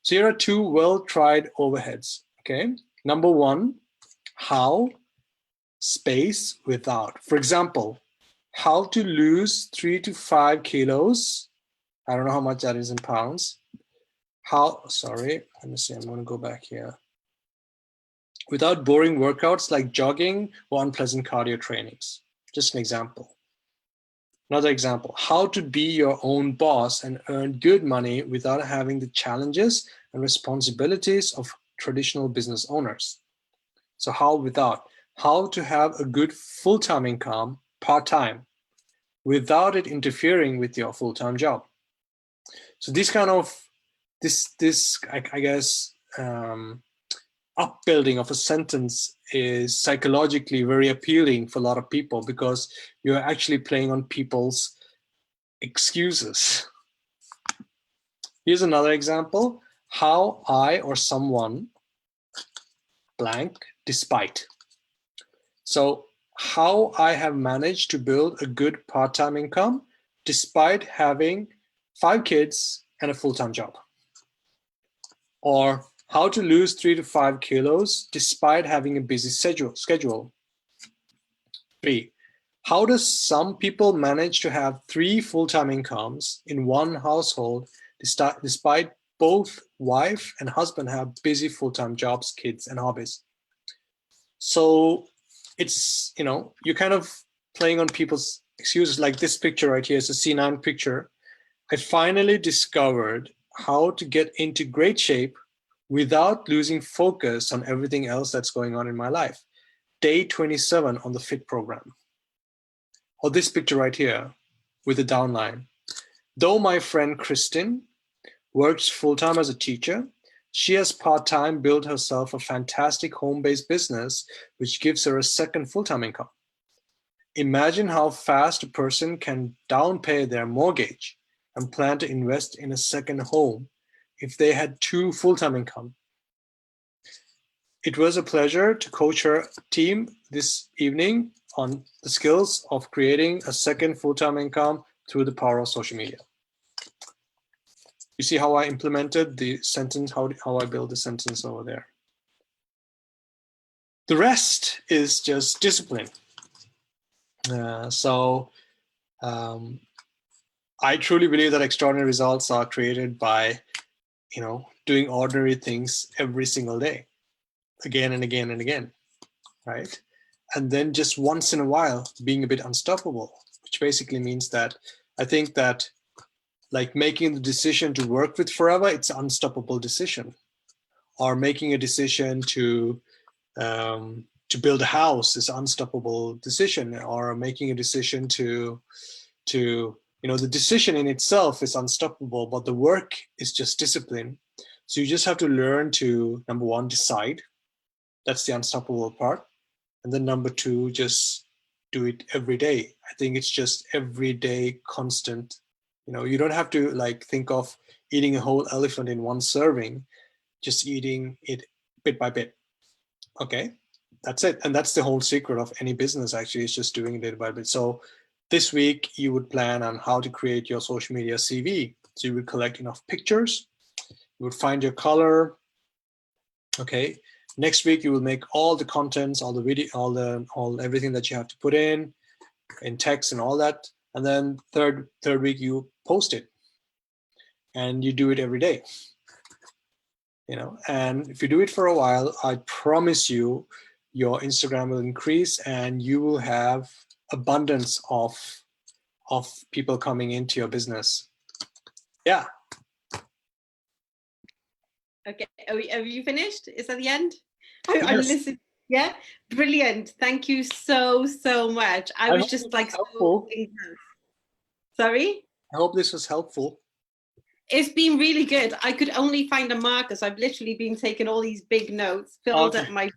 [SPEAKER 2] So here are two well-tried overheads, okay? Number one, how, space, without. For example, how to lose 3 to 5 kilos. I don't know how much that is in pounds. Let me see, I'm gonna go back here. Without boring workouts like jogging or unpleasant cardio trainings. Just an example. Another example, how to be your own boss and earn good money without having the challenges and responsibilities of traditional business owners. So how to have a good full-time income part-time without it interfering with your full-time job. So this kind of, I guess, upbuilding of a sentence is psychologically very appealing for a lot of people because you're actually playing on people's excuses. Here's another example. How I or someone blank despite. So how I have managed to build a good part-time income despite having 5 kids and a full-time job. Or how to lose 3 to 5 kilos despite having a busy schedule. 3, how does some people manage to have 3 full-time incomes in one household despite both wife and husband have busy full-time jobs, kids, and hobbies? So it's, you're kind of playing on people's excuses. Like this picture right here is a C9 picture. I finally discovered how to get into great shape without losing focus on everything else that's going on in my life. Day 27 on the FIT program. Or this picture right here with the downline. Though my friend Kristin works full-time as a teacher, she has part-time built herself a fantastic home-based business, which gives her a second full-time income. Imagine how fast a person can downpay their mortgage and plan to invest in a second home if they had two full-time income. It was a pleasure to coach her team this evening on the skills of creating a second full-time income through the power of social media. You see how I implemented the sentence, how I build the sentence over there. The rest is just discipline. I truly believe that extraordinary results are created by, doing ordinary things every single day, again and again and again, right? And then just once in a while being a bit unstoppable, which basically means that I think that like making the decision to work with Forever, it's an unstoppable decision. Or making a decision to build a house is an unstoppable decision. Or making a decision to the decision in itself is unstoppable, but the work is just discipline. So you just have to learn to, number one, decide. That's the unstoppable part. And then number two, just do it every day. I think it's just everyday, constant. You don't have to like think of eating a whole elephant in one serving, just eating it bit by bit. Okay, that's it. And that's the whole secret of any business, actually, is just doing it bit by bit. So this week you would plan on how to create your social media CV. So you would collect enough pictures, you would find your color. Okay, next week you will make all the contents, all the video, all everything that you have to put in text and all that. And then third week you post it, and you do it every day. And if you do it for a while, I promise you, your Instagram will increase, and you will have abundance of people coming into your business. Yeah.
[SPEAKER 1] Okay, have you finished? Is that the end?
[SPEAKER 2] Yes.
[SPEAKER 1] I'm listening. Yeah, brilliant. Thank you so much. I was just like
[SPEAKER 2] helpful.
[SPEAKER 1] Sorry?
[SPEAKER 2] I hope this was helpful.
[SPEAKER 1] It's been really good. I could only find a marker, so I've literally been taking all these big notes, filled up my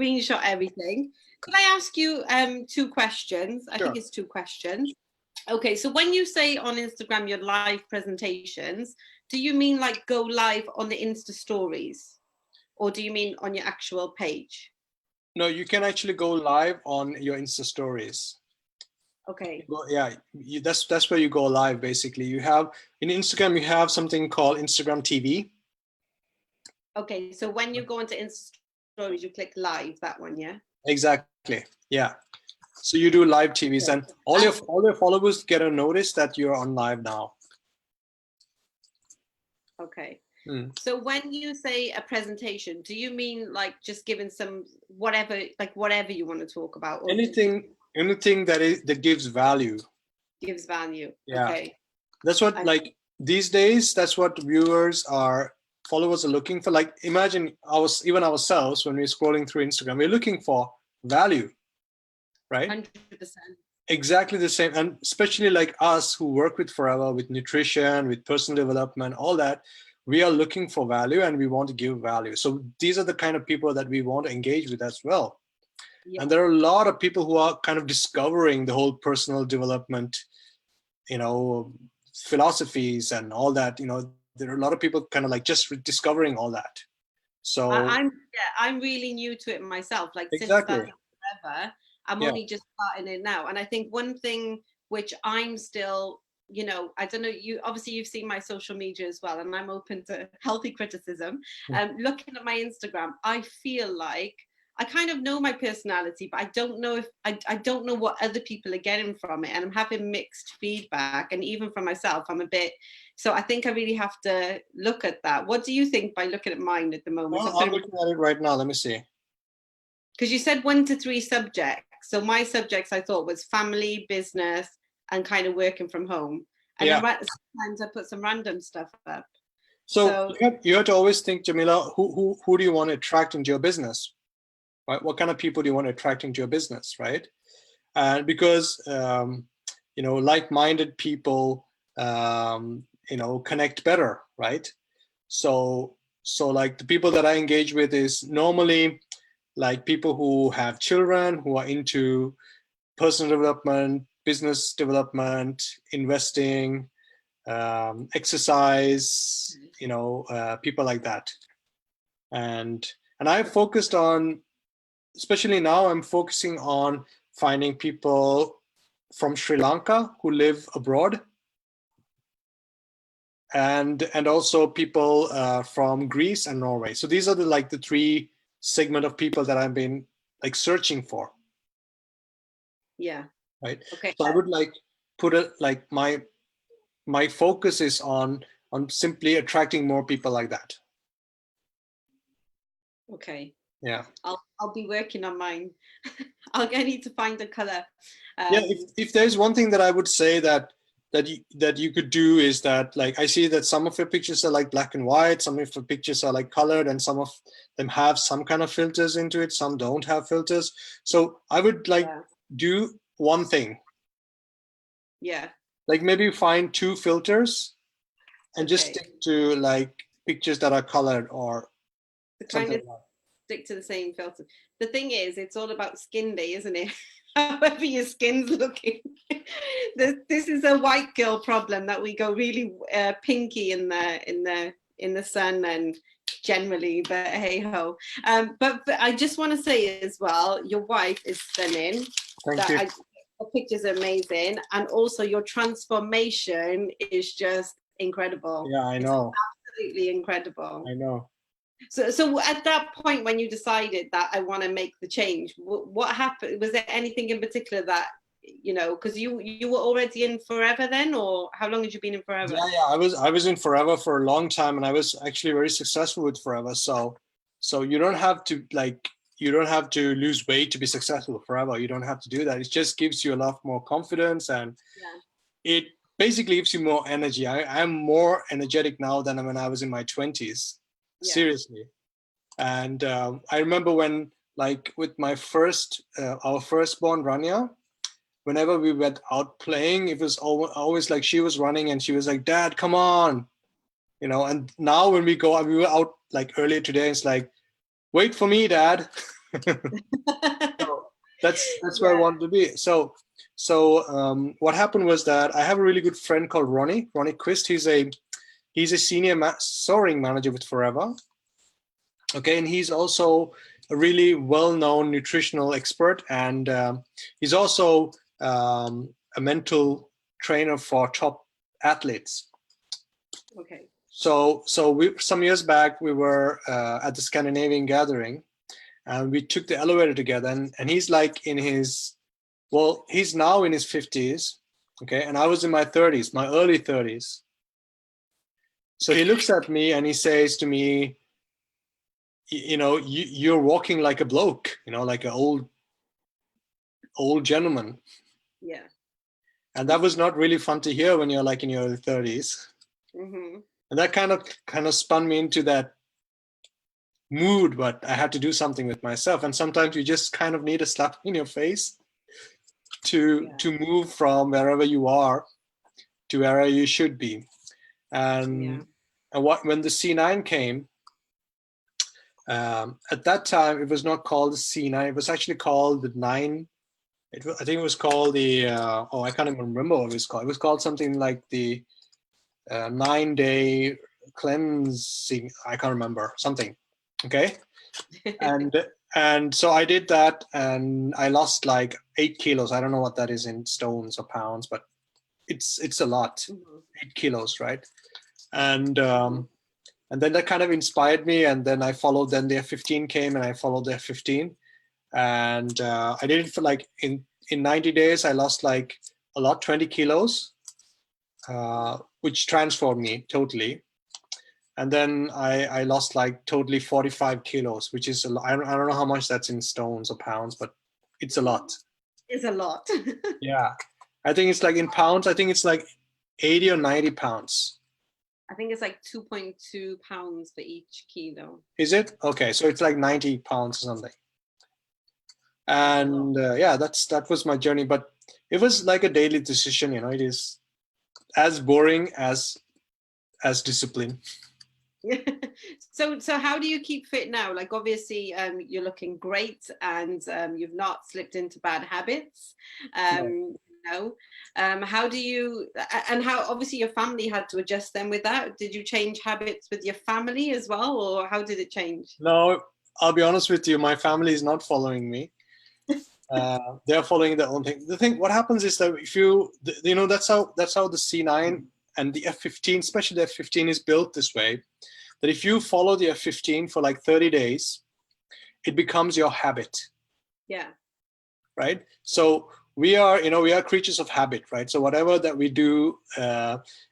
[SPEAKER 1] screenshot everything. Could I ask you 2 questions? Sure. I think it's 2 questions. Okay, so when you say on Instagram your live presentations, do you mean like go live on the Insta stories? Or do you mean on your actual page?
[SPEAKER 2] No, you can actually go live on your Insta stories.
[SPEAKER 1] Okay.
[SPEAKER 2] Well, yeah, that's where you go live. Basically, you have in Instagram, you have something called Instagram TV.
[SPEAKER 1] Okay, so when you go into Insta stories, you click live, that one, yeah?
[SPEAKER 2] Exactly. Yeah. So you do live TVs, and all your followers get a notice that you're on live now.
[SPEAKER 1] Okay. So when you say a presentation, do you mean like just giving some whatever you want to talk about? Or
[SPEAKER 2] anything that gives value.
[SPEAKER 1] Gives value.
[SPEAKER 2] Yeah.
[SPEAKER 1] Okay.
[SPEAKER 2] That's what like these days. That's what followers are looking for. Like imagine even ourselves when we're scrolling through Instagram, we're looking for value, right?
[SPEAKER 1] 100%.
[SPEAKER 2] Exactly the same, and especially like us who work with Forever, with nutrition, with personal development, all that. We are looking for value, and we want to give value. So these are the kind of people that we want to engage with as well. Yeah. And there are a lot of people who are kind of discovering the whole personal development, philosophies and all that. There are a lot of people kind of like just discovering all that. So
[SPEAKER 1] I'm really new to it myself. Like
[SPEAKER 2] exactly.
[SPEAKER 1] Since starting Forever, I'm only just starting it now. And I think one thing which I'm still, I don't know, you've seen my social media as well, and I'm open to healthy criticism. Looking at my Instagram, I feel like I kind of know my personality, but I don't know I don't know what other people are getting from it. And I'm having mixed feedback. And even for myself, so I think I really have to look at that. What do you think by looking at mine at the moment?
[SPEAKER 2] Well, I'm looking at it right now. Let me see.
[SPEAKER 1] because you said 1 to 3 subjects. So my subjects I thought was family, business, and kind of working from home. And
[SPEAKER 2] Yeah.
[SPEAKER 1] then sometimes I put some random stuff up.
[SPEAKER 2] So you have to always think, Jamila, who do you want to attract into your business? Right? What kind of people do you want to attract into your business, right? And because like-minded people connect better, right? So like the people that I engage with is normally like people who have children, who are into personal development, business development, investing, exercise, people like that. And I focused on, especially now, I'm focusing on finding people from Sri Lanka who live abroad, and also people from Greece and Norway. So these are the 3 segment of people that I've been like searching for.
[SPEAKER 1] Yeah.
[SPEAKER 2] Right.
[SPEAKER 1] Okay.
[SPEAKER 2] So I would like put it like my focus is on simply attracting more people like that.
[SPEAKER 1] Okay.
[SPEAKER 2] Yeah.
[SPEAKER 1] I'll be working on mine. I need to find a color.
[SPEAKER 2] Yeah. If there's one thing that I would say that you could do is that, like, I see that some of your pictures are like black and white, some of your pictures are like colored, and some of them have some kind of filters into it, some don't have filters. So I would do one thing.
[SPEAKER 1] Yeah.
[SPEAKER 2] Like maybe find 2 filters and just stick to like pictures that are colored or something like that.
[SPEAKER 1] Stick to the same filter. The thing is, it's all about skin day, isn't it? However your skin's looking. This is a white girl problem, that we go really pinky in the sun and generally, but hey ho. But I just want to say as well, your wife is stunning.
[SPEAKER 2] Thank you.
[SPEAKER 1] The picture's amazing, and also your transformation is just incredible.
[SPEAKER 2] Yeah, I know.
[SPEAKER 1] It's absolutely incredible.
[SPEAKER 2] I know.
[SPEAKER 1] So at that point when you decided that I want to make the change, what happened? Was there anything in particular that, because you were already in Forever then, or how long had you been in Forever?
[SPEAKER 2] Yeah, I was in Forever for a long time, and I was actually very successful with Forever. So you don't have to lose weight to be successful with Forever. You don't have to do that. It just gives you a lot more confidence, and it basically gives you more energy. I'm more energetic now than when I was in my 20s. Seriously. And I remember when, like, with my our firstborn Rania, whenever we went out playing, it was always like she was running and she was like, "Dad, come on," and now when we were out like earlier today, it's like, "Wait for me, Dad." So that's where I wanted to be. So what happened was that I have a really good friend called Ronnie Quist. He's a senior soaring manager with Forever. Okay, and he's also a really well-known nutritional expert, and he's also a mental trainer for top athletes.
[SPEAKER 1] Okay.
[SPEAKER 2] So some years back, we were at the Scandinavian gathering, and we took the elevator together, and he's like he's now in his 50s, okay, and I was in my 30s, my early 30s. So he looks at me and he says to me, you're walking like a bloke, like an old gentleman.
[SPEAKER 1] Yeah.
[SPEAKER 2] And that was not really fun to hear when you're like in your early 30s.
[SPEAKER 1] Mm-hmm.
[SPEAKER 2] And that kind of spun me into that mood, but I had to do something with myself. And sometimes you just kind of need a slap in your face to move from wherever you are to where you should be. And when the C9 came, at that time, it was not called the C9. It was actually called the 9. I think it was called the, I can't even remember what it was called. It was called something like the 9-day cleansing. I can't remember, something. Okay. And so I did that, and I lost like 8 kilos. I don't know what that is in stones or pounds, but it's a lot. 8 kilos, right? And then that kind of inspired me, and then I followed. Then the F15 came, and I followed the F15, and I did it for like in 90 days. I lost like a lot, 20 kilos, which transformed me totally. And then I lost like totally 45 kilos, which is I don't know how much that's in stones or pounds, but it's a lot.
[SPEAKER 1] It's a lot.
[SPEAKER 2] Yeah, I think it's like in pounds. I think it's like 80 or 90 pounds.
[SPEAKER 1] I think it's like 2.2 pounds for each kilo.
[SPEAKER 2] Is it? Okay, so it's like 90 pounds or something. And yeah, that was my journey, but it was like a daily decision. You know, it is as boring as discipline.
[SPEAKER 1] So how do you keep fit now? Like obviously you're looking great, and you've not slipped into bad habits.
[SPEAKER 2] No.
[SPEAKER 1] How do you, and how obviously your family had to adjust then with that? Did you change habits with your family as well, or how did it change?
[SPEAKER 2] No, I'll be honest with you, my family is not following me. They're following their own thing. The thing, what happens is that if you know, that's how the C9 and the F15, especially the F15, is built this way, that if you follow the F15 for like 30 days, it becomes your habit.
[SPEAKER 1] Yeah.
[SPEAKER 2] Right. So we are creatures of habit, right? So whatever that we do,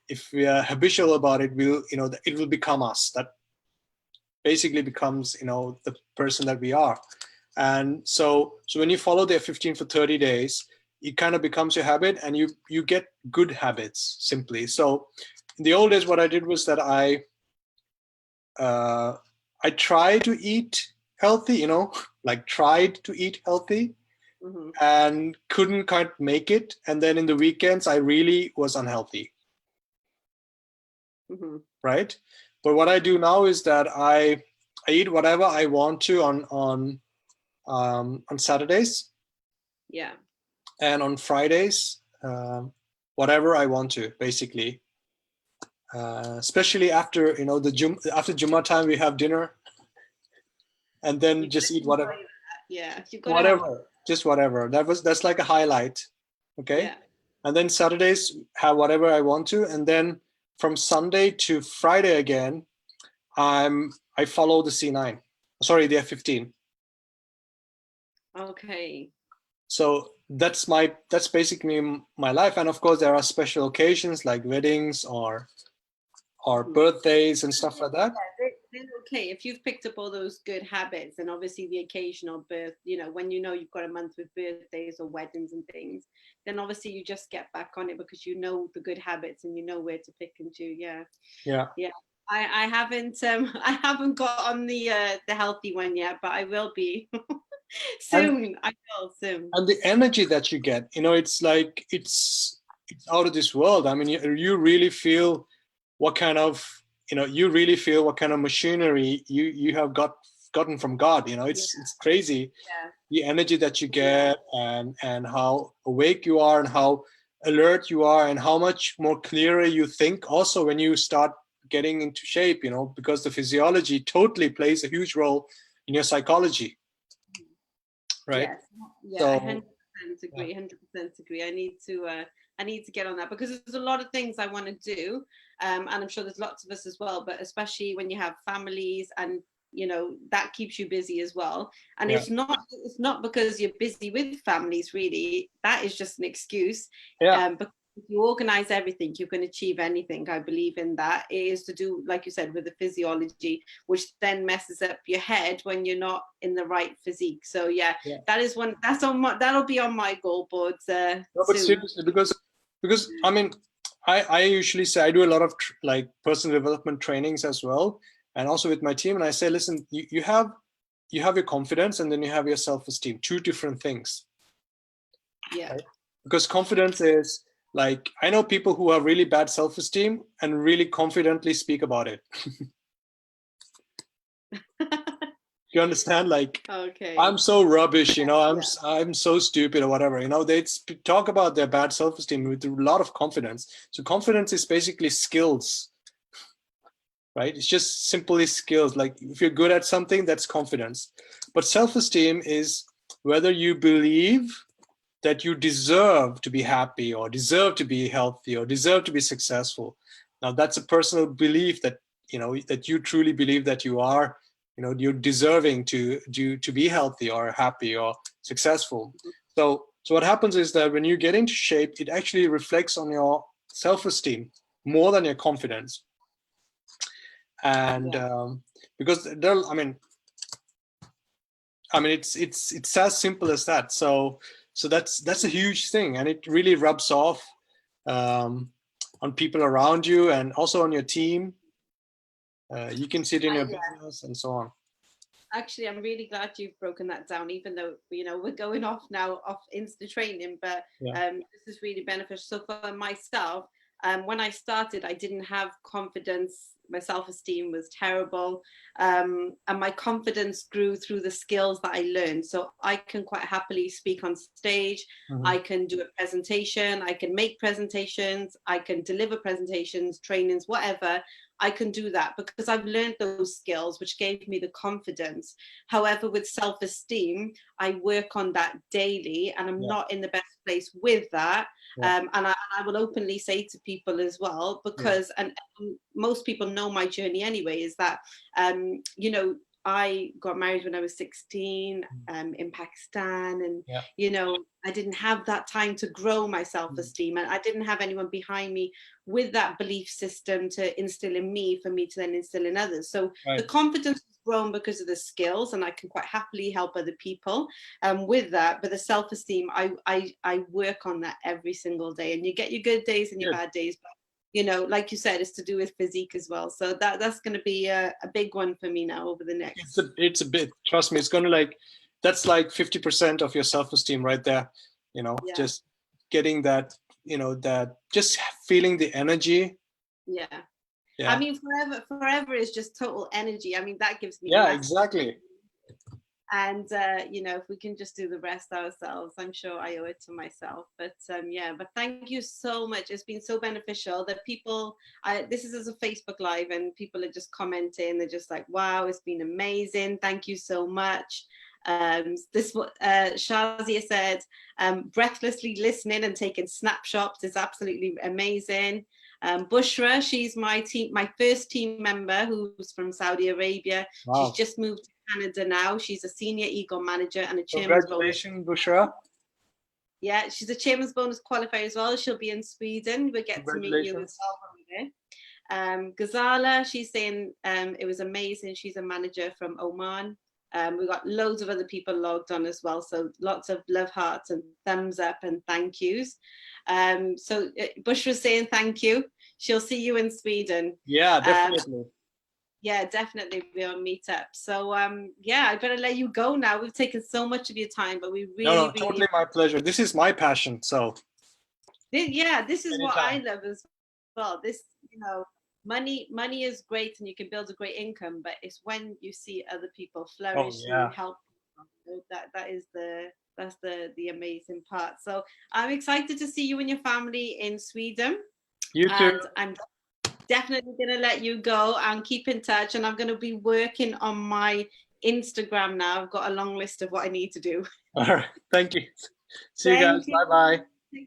[SPEAKER 2] if we are habitual about it, it will become us. That basically becomes, the person that we are. And so when you follow the F15 for 30 days, it kind of becomes your habit, and you get good habits simply. So in the old days, what I did was that I tried to eat healthy, tried to eat healthy,
[SPEAKER 1] Mm-hmm.
[SPEAKER 2] and couldn't quite make it. And then in the weekends, I really was unhealthy.
[SPEAKER 1] Mm-hmm.
[SPEAKER 2] Right. But what I do now is that I eat whatever I want to on Saturdays.
[SPEAKER 1] Yeah.
[SPEAKER 2] And on Fridays, whatever I want to, basically. Especially after after Jummah time, we have dinner, and then just eat whatever.
[SPEAKER 1] Yeah,
[SPEAKER 2] Whatever, just whatever. That's like a highlight. Okay.
[SPEAKER 1] Yeah.
[SPEAKER 2] And then Saturdays have whatever I want to, and then from Sunday to Friday again, I follow the C9. Sorry, the F15.
[SPEAKER 1] Okay.
[SPEAKER 2] So that's basically my life. And of course, there are special occasions like weddings or birthdays and stuff like that.
[SPEAKER 1] Yeah, then okay, if you've picked up all those good habits, and obviously the occasional birth, when you've got a month with birthdays or weddings and things, then obviously you just get back on it because you know the good habits and you know where to pick and choose. Yeah. I haven't I haven't got on the healthy one yet, but I will be soon. I will soon.
[SPEAKER 2] And the energy that you get, it's like it's out of this world. I mean, you really feel what kind of machinery you have gotten from God. It's crazy.
[SPEAKER 1] Yeah.
[SPEAKER 2] The energy that you get, and how awake you are, and how alert you are, and how much more clearer you think also when you start getting into shape, because the physiology totally plays a huge role in your psychology. Right.
[SPEAKER 1] Yes. Yeah, I 100% agree. 100% agree. I need to get on that because there's a lot of things I want to do, and I'm sure there's lots of us as well. But especially when you have families, and that keeps you busy as well. And it's not because you're busy with families. Really, that is just an excuse. Because if you organize everything, you can achieve anything. I believe in that. It is to do, like you said, with the physiology, which then messes up your head when you're not in the right physique. So that is one. That'll be on my goal board. No,
[SPEAKER 2] but seriously, because I mean, I usually say I do a lot of personal development trainings as well, and also with my team. And I say, listen, you have your confidence, and then you have your self-esteem. Two different things.
[SPEAKER 1] Yeah.
[SPEAKER 2] Right? Because confidence is like, I know people who have really bad self-esteem and really confidently speak about it. You understand? Like,
[SPEAKER 1] okay,
[SPEAKER 2] I'm so rubbish, I'm so stupid or whatever. They talk about their bad self-esteem with a lot of confidence. So confidence is basically skills, right? It's just simply skills. Like if you're good at something, that's confidence. But self-esteem is whether you believe that you deserve to be happy, or deserve to be healthy, or deserve to be successful. Now that's a personal belief that that you truly believe that you are, you're deserving to be healthy or happy or successful. So what happens is that when you get into shape, it actually reflects on your self-esteem more than your confidence. And because there, it's as simple as that. So that's a huge thing, and it really rubs off on people around you and also on your team. You can see it in your business and so on.
[SPEAKER 1] Actually, I'm really glad you've broken that down, even though, we're going off now off Insta training, but this is really beneficial. So for myself, when I started, I didn't have confidence. My self-esteem was terrible. And my confidence grew through the skills that I learned. So I can quite happily speak on stage. I can do a presentation. I can make presentations. I can deliver presentations, trainings, whatever. I can do that because I've learned those skills, which gave me the confidence. However, with self-esteem, I work on that daily, and I'm not in the best place with that. And I will openly say to people as well, because, and most people know my journey anyway, is that, I got married when I was 16 in Pakistan, and I didn't have that time to grow my self-esteem, and I didn't have anyone behind me with that belief system to instill in me for me to then instill in others. So the confidence has grown because of the skills, and I can quite happily help other people with that. But the self-esteem, I work on that every single day, and you get your good days and your bad days, but like you said, it's to do with physique as well. So that's going to be a big one for me now over the next.
[SPEAKER 2] It's a bit, trust me, it's going to that's like 50% of your self-esteem right there. Just getting that, that just feeling the energy.
[SPEAKER 1] Yeah. I mean, forever is just total energy. I mean, that gives me.
[SPEAKER 2] Yeah, exactly.
[SPEAKER 1] And if we can just do the rest ourselves, I'm sure I owe it to myself. But but thank you so much. It's been so beneficial that people, this is as a Facebook Live, and people are just commenting. They're just like, wow, it's been amazing. Thank you so much. This what Shazia said, breathlessly listening and taking snapshots is absolutely amazing. Bushra, she's my first team member who's from Saudi Arabia. Wow. She's just moved to Canada now. She's a senior ego manager and a chairman's bonus.
[SPEAKER 2] Congratulations, Bushra.
[SPEAKER 1] Yeah, she's a chairman's bonus qualifier as well. She'll be in Sweden. We'll get to meet you as well when we're there. Ghazala, she's saying it was amazing. She's a manager from Oman. We've got loads of other people logged on as well. So lots of love hearts and thumbs up and thank yous. So Bushra's saying thank you. She'll see you in Sweden.
[SPEAKER 2] Yeah, definitely.
[SPEAKER 1] Definitely we'll meet up. So I better let you go now. We've taken so much of your time, but we really
[SPEAKER 2] totally my pleasure. This is my passion. So
[SPEAKER 1] this is anytime. What I love as well. This, money is great and you can build a great income, but it's when you see other people flourish and help people, that's the amazing part. So I'm excited to see you and your family in Sweden.
[SPEAKER 2] You too.
[SPEAKER 1] And I'm definitely going to let you go and keep in touch, and I'm going to be working on my Instagram now. I've got a long list of what I need to do.
[SPEAKER 2] All right, thank you. See you guys. Bye-bye.
[SPEAKER 1] Bye.